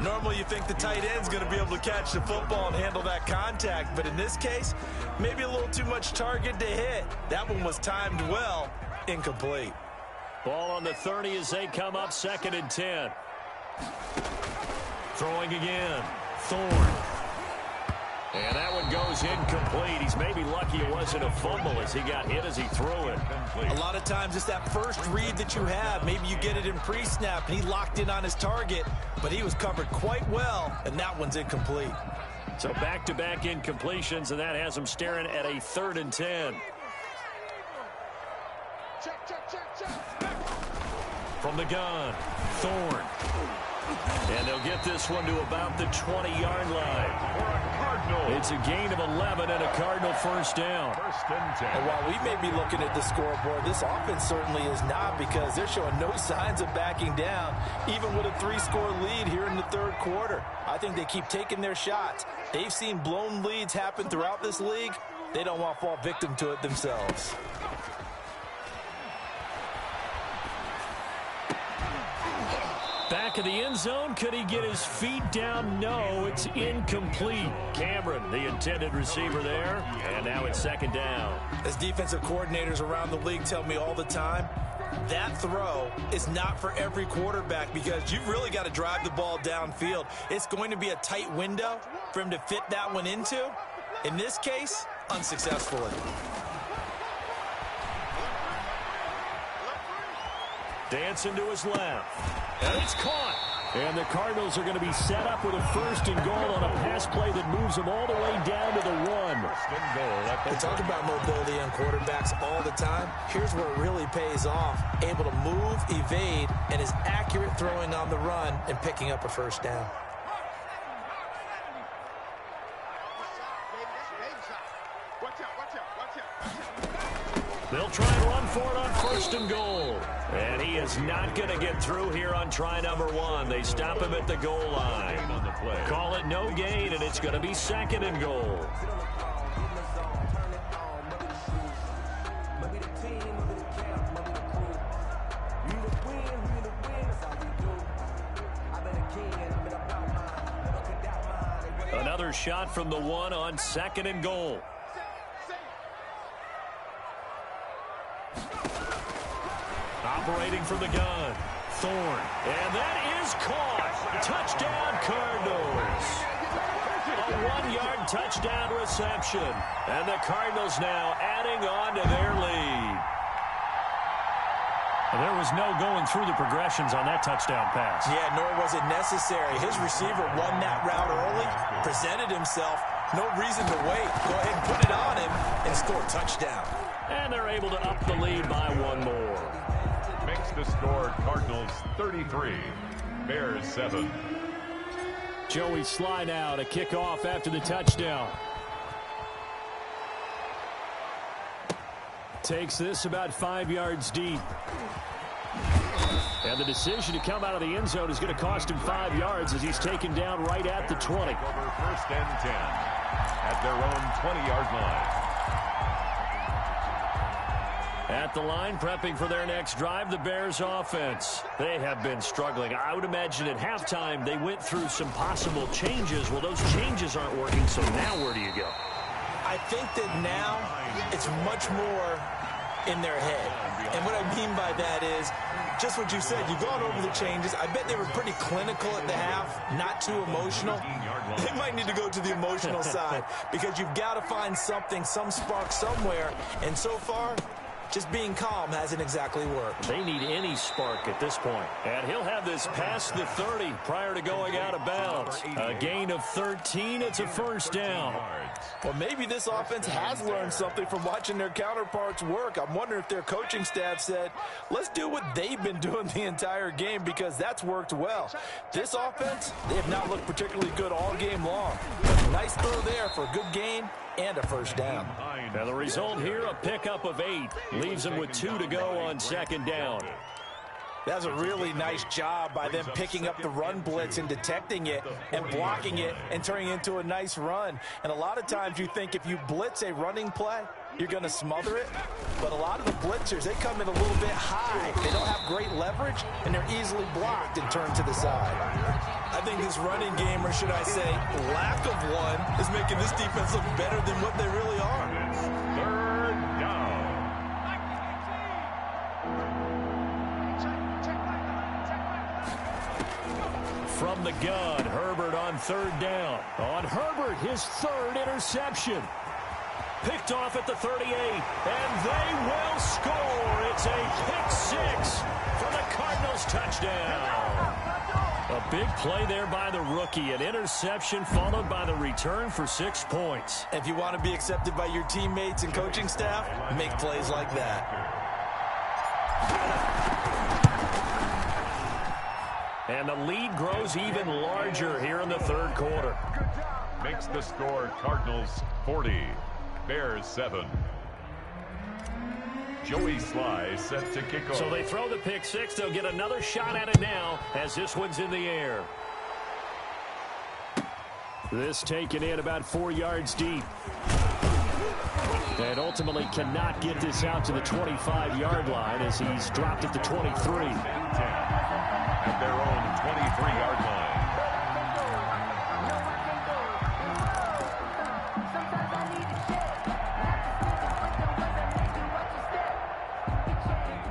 Normally you think the tight end's going to be able to catch the football and handle that contact. But in this case, maybe a little too much target to hit. That one was timed well. Incomplete. Ball on the 30 as they come up second and 10. Throwing again, Thorne. And that one goes incomplete. He's maybe lucky it wasn't a fumble as he got hit as he threw it. A lot of times it's that first read that you have. Maybe you get it in pre-snap and he locked in on his target, but he was covered quite well, and that one's incomplete. So back-to-back incompletions, and that has him staring at a third and 10. From the gun, Thorne. And they'll get this one to about the 20-yard line. It's a gain of 11 and a Cardinal first down. And while we may be looking at the scoreboard, this offense certainly is not, because they're showing no signs of backing down, even with a 3-score lead here in the third quarter. I think they keep taking their shots. They've seen blown leads happen throughout this league. They don't want to fall victim to it themselves. Back of the end zone. Could he get his feet down? No, it's incomplete. Cameron, the intended receiver there. And now it's second down. As defensive coordinators around the league tell me all the time, that throw is not for every quarterback, because you've really got to drive the ball downfield. It's going to be a tight window for him to fit that one into. In this case, unsuccessfully. Dancing to his left. And it's caught. And the Cardinals are going to be set up with a 1st and goal on a pass play that moves them all the way down to the 1. We talk about mobility on quarterbacks all the time. Here's where it really pays off. Able to move, evade, and is accurate throwing on the run and picking up a 1st down. They'll try and run for it on 1st and goal. And he is not going to get through here on try number 1. They stop him at the goal line. Call it no gain, and it's going to be 2nd and goal. Another shot from the 1 on 2nd and goal. Operating from the gun, Thorne. And that is caught. Touchdown, Cardinals. A 1-yard touchdown reception. And the Cardinals now adding on to their lead. And there was no going through the progressions on that touchdown pass. Yeah, nor was it necessary. His receiver won that route early, presented himself. No reason to wait. Go ahead and put it on him and score a touchdown. And they're able to up the lead by 1 more. Makes the score Cardinals 33, Bears 7. Joey Sly now to kick off after the touchdown. Takes this about 5 yards deep. And the decision to come out of the end zone is going to cost him 5 yards as he's taken down right at the 20. Over 1st and 10 at their own 20-yard line. At the line, prepping for their next drive, the Bears offense. They have been struggling. I would imagine at halftime they went through some possible changes. Well, those changes aren't working, so now where do you go? I think that now it's much more in their head. And what I mean by that is just what you said. You've gone over the changes. I bet they were pretty clinical at the half, not too emotional. They might need to go to the emotional side because you've got to find something, some spark somewhere. And so far, just being calm hasn't exactly worked. They need any spark at this point. And he'll have this past the 30 prior to going out of bounds. A gain of 13. It's a 1st down. Well, maybe this offense has learned something from watching their counterparts work. I'm wondering if their coaching staff said, let's do what they've been doing the entire game because that's worked well. This offense, they have not looked particularly good all game long. But nice throw there for a good gain and a 1st down. Now the result here, a pickup of 8. Leaves them with 2 to go on 2nd down. That's a really nice job by them picking up the run blitz and detecting it and blocking it and turning it into a nice run. And a lot of times you think if you blitz a running play, you're going to smother it. But a lot of the blitzers, they come in a little bit high. They don't have great leverage, and they're easily blocked and turned to the side. I think this running game, or should I say lack of one, is making this defense look better than what they really are. 3rd down. From the gun, Herbert on 3rd down. On Herbert, his 3rd interception. Picked off at the 38, and they will score. It's a pick-6 for the Cardinals touchdown. A big play there by the rookie. An interception followed by the return for 6 points. If you want to be accepted by your teammates and coaching staff, make plays like that. And the lead grows even larger here in the 3rd quarter. Makes the score Cardinals 40, Bears 7. Joey Sly set to kick off. So they throw the pick-6. They'll get another shot at it now as this one's in the air. This taken in about 4 yards deep. And ultimately cannot get this out to the 25-yard line as he's dropped at the 23. At their own 23-yard line.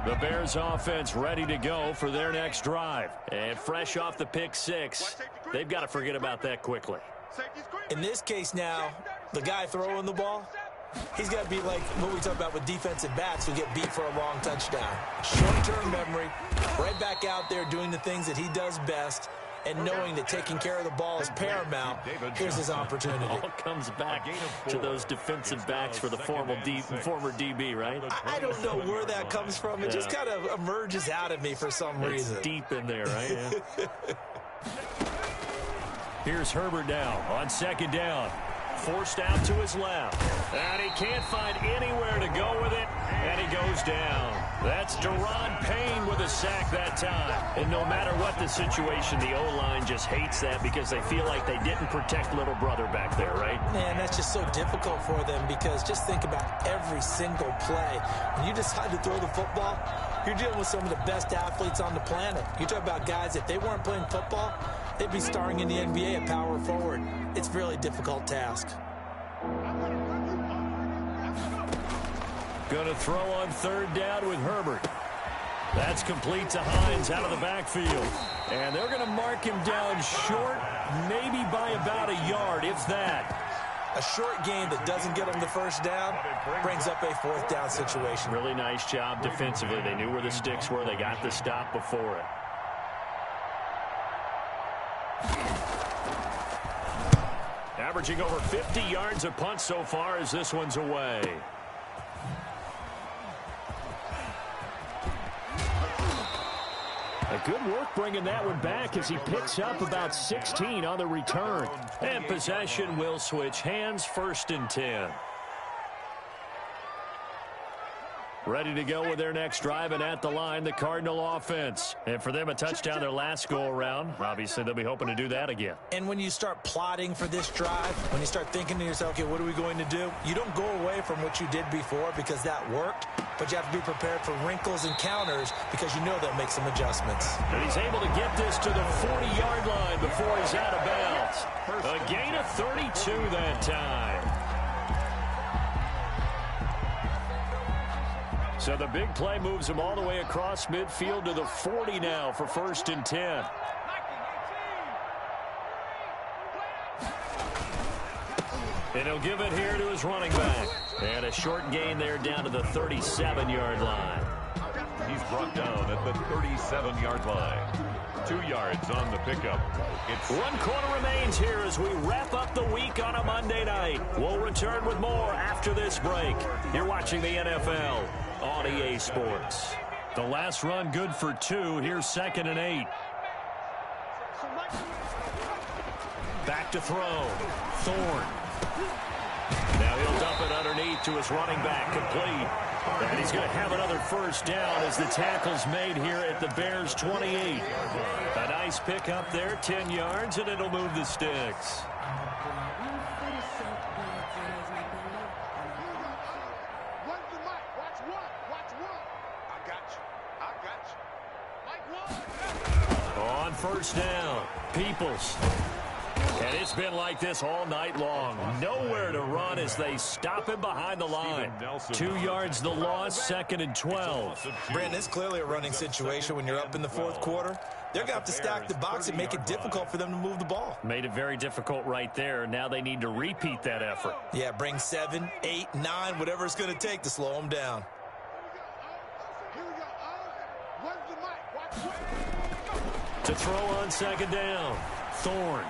The Bears offense ready to go for their next drive. And fresh off the pick-6, they've got to forget about that quickly. In this case now, the guy throwing the ball, He's got to be like what we talk about with defensive backs who get beat for a long touchdown. Short-term memory, right back out there doing the things that he does best, and knowing that taking care of the ball is paramount. Here's his opportunity. It all comes back to those defensive backs for the former DB, right? I don't know where that comes from. It just kind of emerges out of me for some reason. It's deep in there, right? Yeah. Here's Herbert now on second down. Forced out to his left. And he can't find anywhere to go with it. And he goes down. That's Deron Payne with a sack that time. And no matter what the situation, the O-line just hates that because they feel like they didn't protect little brother back there, right? Man, that's just so difficult for them because just think about every single play. When you decide to throw the football, you're dealing with some of the best athletes on the planet. You talk about guys, if they weren't playing football, they'd be starring in the NBA at power forward. It's a really difficult task. Going to throw on third down with Herbert. That's complete to Hines out of the backfield. And they're going to mark him down short, maybe by about a yard, if that. A short gain that doesn't get them the first down brings up a fourth down situation. Really nice job defensively. They knew where the sticks were. They got the stop before it. Averaging over 50 yards a punt so far as this one's away. A good work bringing that one back as he picks up about 16 on the return. And possession will switch hands, 1st and 10. Ready to go with their next drive, and at the line, the Cardinal offense. And for them, a touchdown their last go-around. Obviously, they'll be hoping to do that again. And when you start plotting for this drive, when you start thinking to yourself, okay, what are we going to do? You don't go away from what you did before because that worked, but you have to be prepared for wrinkles and counters because you know they'll make some adjustments. And he's able to get this to the 40-yard line before he's out of bounds. A gain of 32 that time. So the big play moves him all the way across midfield to the 40 now for 1st and 10. And he'll give it here to his running back. And a short gain there down to the 37-yard line. He's brought down at the 37-yard line. 2 yards on the pickup. It's 1 quarter remains here as we wrap up the week on a Monday night. We'll return with more after this break. You're watching the NFL on EA Sports. The last run good for 2. Here's 2nd and 8. Back to throw. Thorne. Now he'll dump it underneath to his running back, complete. And he's going to have another first down as the tackle's made here at the Bears' 28. A nice pick up there, 10 yards, and it'll move the sticks. On first down, Peoples. And it's been like this all night long. Nowhere to run as they stop him behind the line. 2 yards the loss, 2nd and 12. Brandon, it's clearly a running situation when you're up in the 4th quarter. They're going to have to stack the box and make it difficult for them to move the ball. Made it very difficult right there. Now they need to repeat that effort. Yeah, bring 7, 8, 9, whatever it's going to take to slow them down. To throw on 2nd down, Thorne.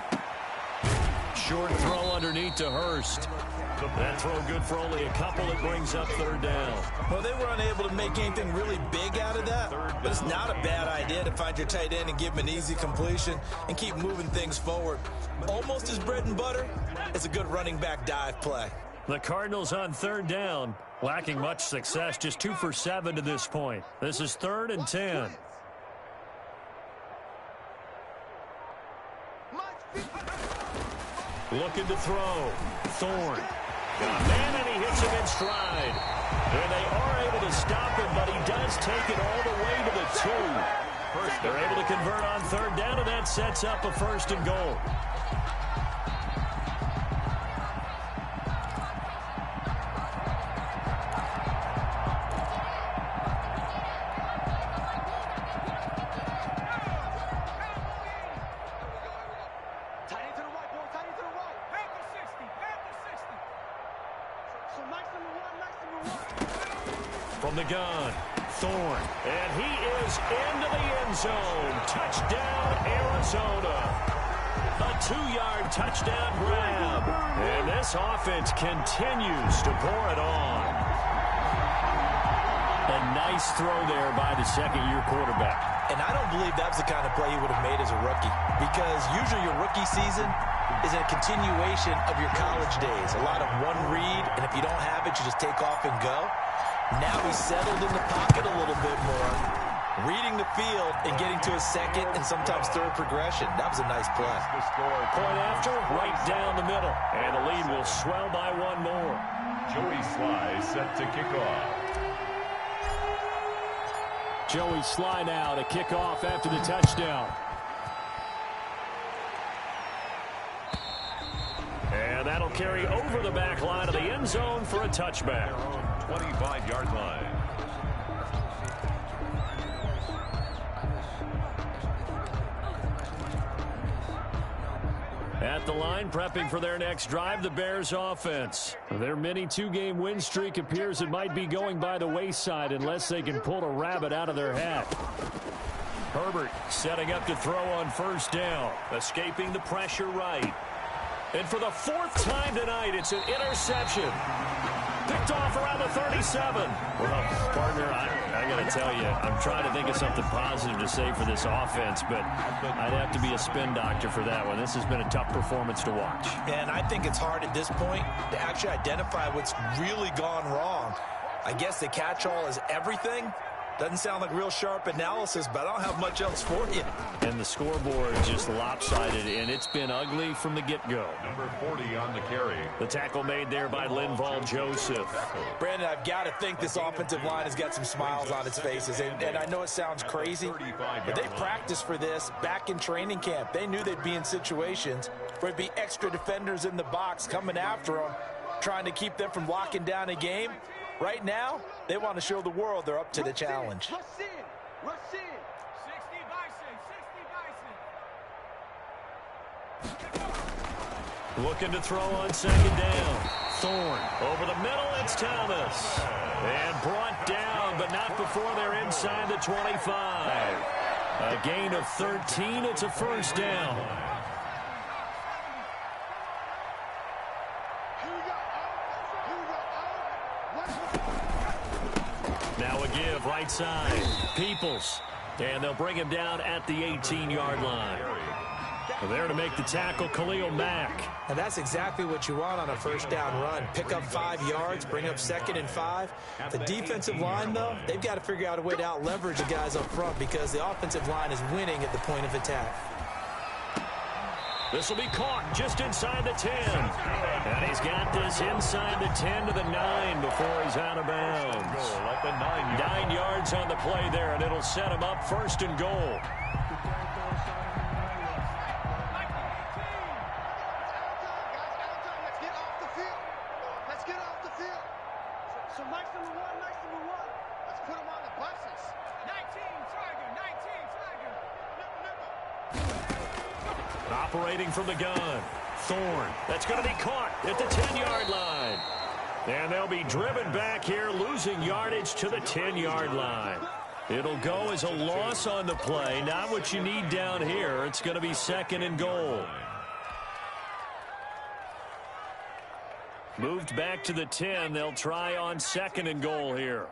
Short throw underneath to Hurst. That throw good for only a couple. It brings up 3rd down. Well, they were unable to make anything really big out of that, but it's not a bad idea to find your tight end and give him an easy completion and keep moving things forward. Almost as bread and butter, it's a good running back dive play. The Cardinals on 3rd down, lacking much success, just 2 for 7 to this point. This is 3rd and 10. Looking to throw. Thorne. Man, and he hits him in stride. And they are able to stop him, but he does take it all the way to the 2. They're able to convert on 3rd down, and that sets up a 1st and goal. So nice From the gun, Thorne. And he is into the end zone. Touchdown, Arizona. A 2-yard touchdown grab. And this offense continues to pour it on. A nice throw there by the second-year quarterback. And I don't believe that was the kind of play he would have made as a rookie, because usually your rookie season is a continuation of your college days. A lot of one read, and if you don't have it, you just take off and go. Now he's settled in the pocket a little bit more, reading the field and getting to his second and sometimes third progression. That was a nice play. Point after, right down the middle. And the lead will swell by one more. Joey Sly set to kick off. Joey Sly now to kick off after the touchdown. And that'll carry over the back line of the end zone for a touchback. 25-yard line. At the line, prepping for their next drive, the Bears offense. Their mini 2-game win streak appears it might be going by the wayside unless they can pull a rabbit out of their hat. Herbert setting up to throw on first down, escaping the pressure right. And for the 4th time tonight, it's an interception. Picked off around the 37. Well, partner, I got to tell you, I'm trying to think of something positive to say for this offense, but I'd have to be a spin doctor for that one. This has been a tough performance to watch. And I think it's hard at this point to actually identify what's really gone wrong. I guess the catch-all is everything. Doesn't sound like real sharp analysis, but I don't have much else for you. And the scoreboard just lopsided, and it's been ugly from the get-go. Number 40 on the carry. The tackle made there by Linval Joseph. Brandon, I've got to think this offensive line has got some smiles on its faces. And I know it sounds crazy, but they practiced for this back in training camp. They knew they'd be in situations where there'd be extra defenders in the box coming after them, trying to keep them from locking down a game. Right now, they want to show the world they're up to the challenge. Rush in. 60 Bison. Looking to throw on second down. Thorne over the middle. It's Thomas. And brought down, but not before they're inside the 25. A gain of 13. It's a first down. Now a give right side. Peoples. And they'll bring him down at the 18-yard line. There to make the tackle, Khalil Mack. And that's exactly what you want on a first down run. Pick up 5 yards, bring up 2nd and 5. The defensive line, though, they've got to figure out a way to out-leverage the guys up front because the offensive line is winning at the point of attack. This will be caught just inside the 10. And he's got this inside the 10 to the 9 before he's out of bounds. 9 yards on the play there, and it'll set him up 1st and goal. Let's get off the field. So Mike's number one. Let's put him on the buses. 19 Tiger. Operating from the gun. Thorne. That's going to be caught at the 10-yard line. And they'll be driven back here, losing yardage to the 10-yard line. It'll go as a loss on the play. Not what you need down here. It's going to be 2nd and goal. Moved back to the 10. They'll try on 2nd and goal here.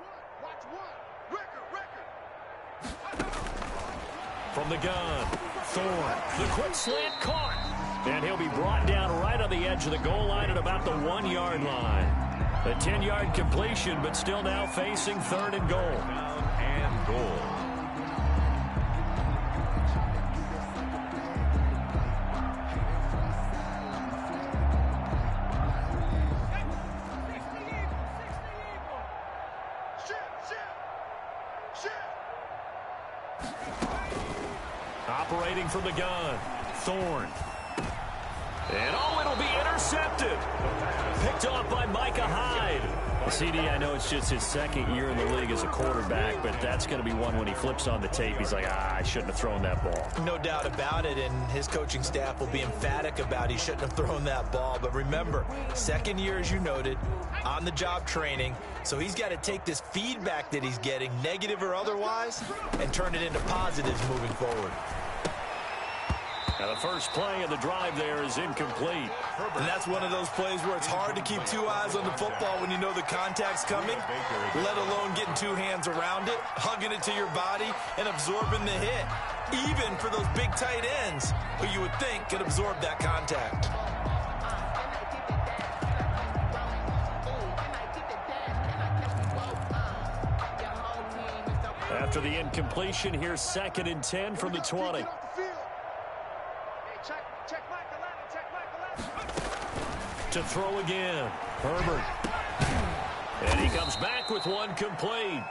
From the gun, Thorne. The quick slant caught. And he'll be brought down right on the edge of the goal line at about the 1-yard line. A 10-yard completion, but still now facing 3rd and goal. Down and goal. Operating from the gun, Thorne. And it'll be intercepted. Picked off by Micah Hyde. CD, I know it's just his second year in the league as a quarterback, but that's going to be one when he flips on the tape. He's like, I shouldn't have thrown that ball. No doubt about it, and his coaching staff will be emphatic about he shouldn't have thrown that ball. But remember, second year, as you noted, on-the-job training, so he's got to take this feedback that he's getting, negative or otherwise, and turn it into positives moving forward. Now the first play of the drive there is incomplete. And that's one of those plays where it's hard to keep two eyes on the football when you know the contact's coming, let alone getting two hands around it, hugging it to your body, and absorbing the hit. Even for those big tight ends who you would think could absorb that contact. After the incompletion, here's 2nd and 10 from the 20. To throw again, Herbert. And he comes back with one complete.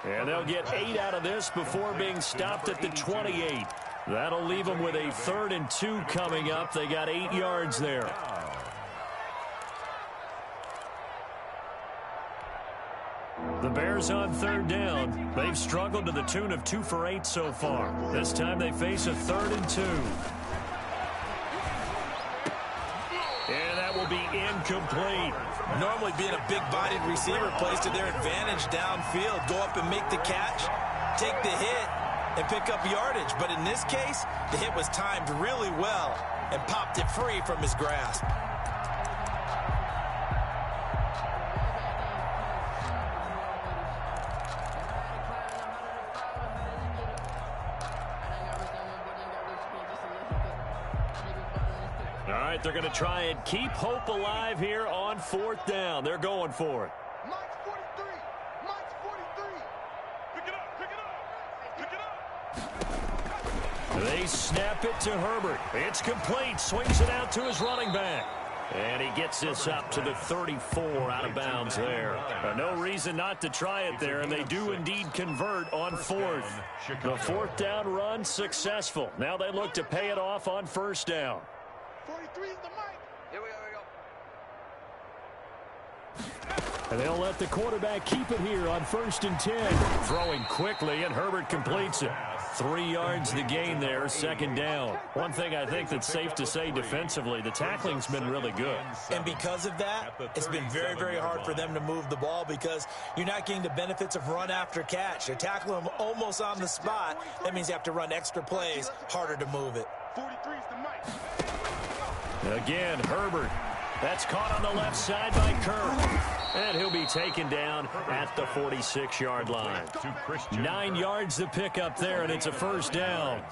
And they'll get 8 out of this before being stopped at the 28. That'll leave them with a 3rd and 2 coming up. They got 8 yards there. The Bears on 3rd down. They've struggled to the tune of 2 for 8 so far. This time they face a 3rd and 2. And that will be incomplete. Normally being a big-bodied receiver plays to their advantage downfield. Go up and make the catch, take the hit, and pick up yardage. But in this case, the hit was timed really well and popped it free from his grasp. All right, they're going to try and keep hope alive here on 4th down. They're going for it. Mike's 43. Mike's 43. Pick it up. Pick it up. Pick it up. They snap it to Herbert. It's complete. Swings it out to his running back. And he gets this up to the 34 out of bounds there. No reason not to try it there, and they do indeed convert on 4th. The 4th down run successful. Now they look to pay it off on 1st down. 43 is the mic. Here we go. And they'll let the quarterback keep it here on 1st and 10. Throwing quickly, and Herbert completes it. 3 yards the gain there, 2nd down. One thing I think that's safe to say defensively, the tackling's been really good. And because of that, it's been very, very hard for them to move the ball because you're not getting the benefits of run after catch. You're tackling them almost on the spot. That means you have to run extra plays, harder to move it. 43 is the mic. Again, Herbert. That's caught on the left side by Kerr. And he'll be taken down at the 46-yard line. 9 yards to pick up there, and it's a 1st down.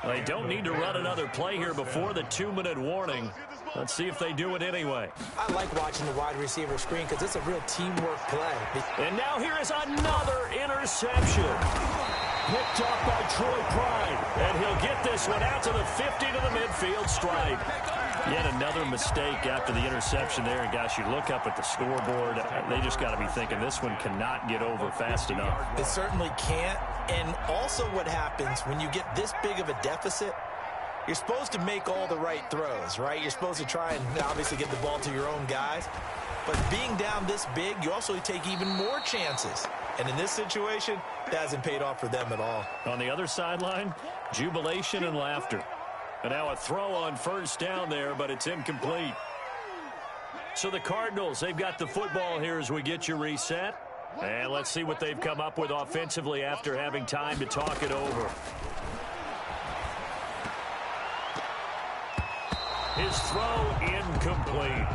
They don't need to run another play here before the 2-minute warning. Let's see if they do it anyway. I like watching the wide receiver screen because it's a real teamwork play. And now here is another interception. Picked up by Troy Pride. And he'll get this one out to the 50 to the midfield stripe. Yet another mistake after the interception there. And, gosh, you look up at the scoreboard. They just got to be thinking this one cannot get over fast enough. It certainly can't. And also what happens when you get this big of a deficit, you're supposed to make all the right throws, right? You're supposed to try and obviously get the ball to your own guys. But being down this big, you also take even more chances. And in this situation, that hasn't paid off for them at all. On the other sideline, jubilation and laughter. And now a throw on 1st down there, but it's incomplete. So the Cardinals, they've got the football here as we get you reset. And let's see what they've come up with offensively after having time to talk it over. His throw incomplete.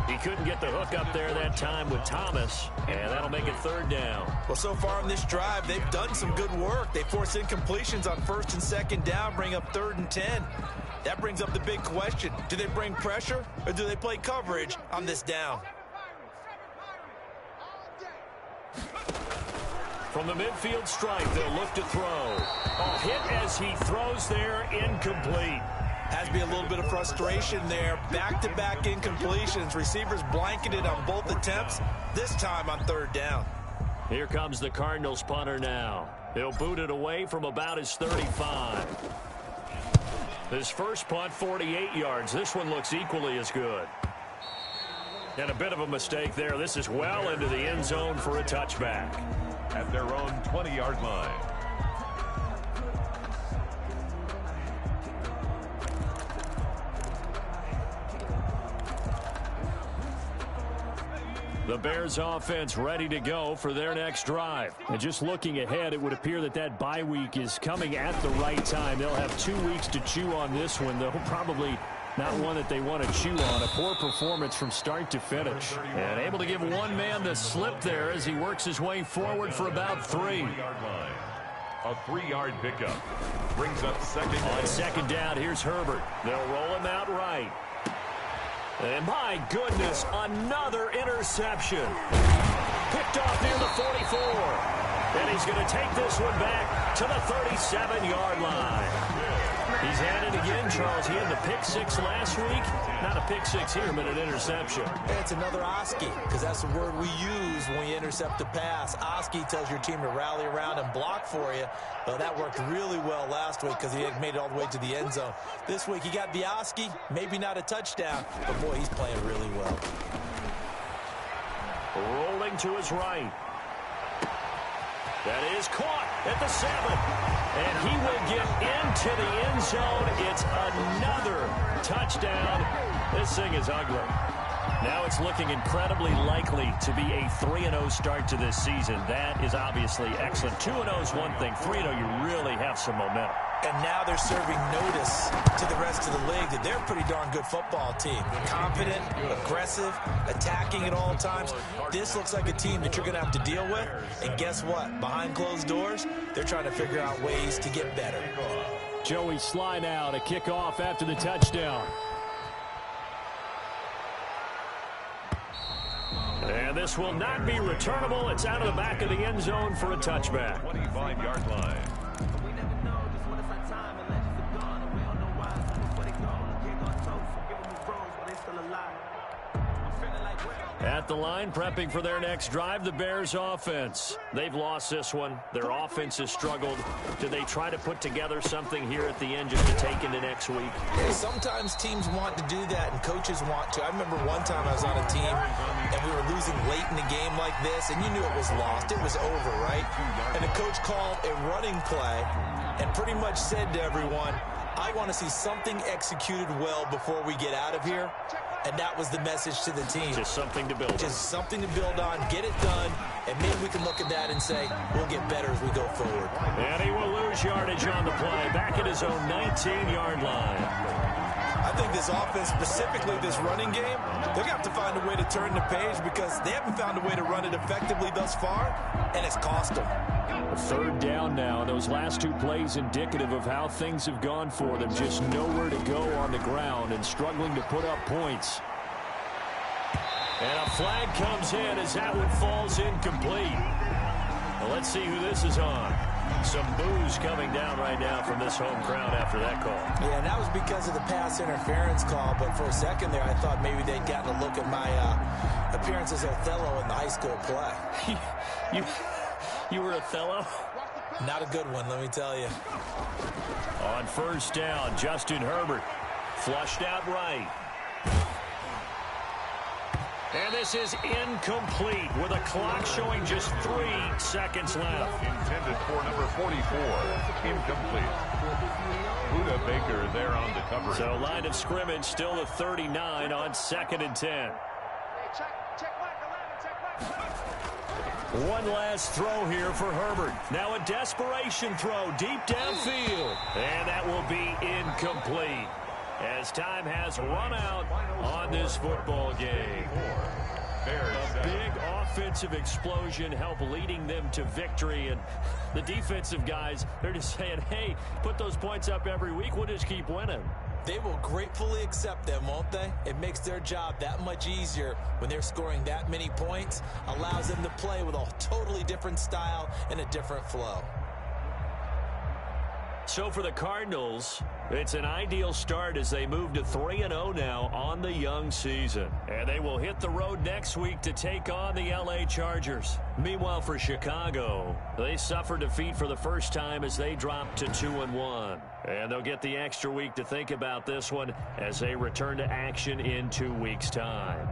He couldn't get the hook up there that time with Thomas, and that'll make it 3rd down. Well, so far in this drive, they've done some good work. They forced incompletions on 1st and 2nd down, bring up 3rd and 10. That brings up the big question. Do they bring pressure, or do they play coverage on this down? From the midfield stripe, they'll look to throw. A hit as he throws there, incomplete. Has to be a little bit of frustration there. Back-to-back incompletions. Receivers blanketed on both attempts, this time on 3rd down. Here comes the Cardinals punter now. He'll boot it away from about his 35. His first punt, 48 yards. This one looks equally as good. And a bit of a mistake there. This is well into the end zone for a touchback. At their own 20-yard line. The Bears offense ready to go for their next drive. And just looking ahead, it would appear that that bye week is coming at the right time. They'll have 2 weeks to chew on this one, though probably not one that they want to chew on. A poor performance from start to finish. And able to give one man the slip there as he works his way forward for about 3. A 3-yard pickup. Brings up second. On second down, here's Herbert. They'll roll him out right. And my goodness, another interception. Picked off near the 44. And he's going to take this one back to the 37-yard line. He's had it again, Charles. He had the pick 6 last week. Not a pick 6 here, but an interception. It's another Oski, because that's the word we use when you intercept a pass. Oski tells your team to rally around and block for you. Well, that worked really well last week because he had made it all the way to the end zone. This week he got the Oski, maybe not a touchdown, but boy, he's playing really well. Rolling to his right. That is caught at the 7. And he will get into the end zone. It's another touchdown. This thing is ugly. Now it's looking incredibly likely to be a 3-0 start to this season. That is obviously excellent. 2-0 is one thing. 3-0, you really have some momentum. And now they're serving notice to the rest of the league that they're a pretty darn good football team. Confident, aggressive, attacking at all times. This looks like a team that you're going to have to deal with. And guess what? Behind closed doors, they're trying to figure out ways to get better. Joey Sly now to kick off after the touchdown. And this will not be returnable. It's out of the back of the end zone for a touchback. 25-yard line. At the line, prepping for their next drive, the Bears offense. They've lost this one. Their offense has struggled. Do they try to put together something here at the end just to take into next week? Yeah, sometimes teams want to do that and coaches want to. I remember one time I was on a team and we were losing late in the game like this and you knew it was lost. It was over, right? And the coach called a running play and pretty much said to everyone, I want to see something executed well before we get out of here. And that was the message to the team. Just something to build on. Just something to build on, get it done, and maybe we can look at that and say, we'll get better as we go forward. And he will lose yardage on the play, back at his own 19-yard line. I think this offense, specifically this running game, they're going to have to find a way to turn the page because they haven't found a way to run it effectively thus far, and it's cost them. Third down now, and those last 2 plays indicative of how things have gone for them. Just nowhere to go on the ground and struggling to put up points. And a flag comes in as that one falls incomplete. Well, let's see who this is on. Some boos coming down right now from this home crowd after that call. Yeah, and that was because of the pass interference call, but for a second there I thought maybe they'd gotten a look at my appearance as Othello in the high school play. You were Othello? Not a good one, let me tell you. On first down, Justin Herbert flushed out right. And this is incomplete with a clock showing just 3 seconds left. Intended for number 44. Incomplete. Buda Baker there on the coverage. So line of scrimmage still a 39 on 2nd and 10. One last throw here for Herbert. Now a desperation throw deep downfield. And that will be incomplete as time has run out on this football game. A big offensive explosion helped leading them to victory. And the defensive guys, they're just saying, hey, put those points up every week. We'll just keep winning. They will gratefully accept them, won't they? It makes their job that much easier when they're scoring that many points. Allows them to play with a totally different style and a different flow. So for the Cardinals, it's an ideal start as they move to 3-0 now on the young season. And they will hit the road next week to take on the LA Chargers. Meanwhile, for Chicago, they suffered defeat for the first time as they dropped to 2-1. And they'll get the extra week to think about this one as they return to action in 2 weeks' time.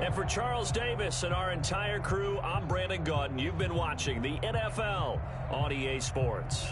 And for Charles Davis and our entire crew, I'm Brandon Gaudin. You've been watching the NFL on EA Sports.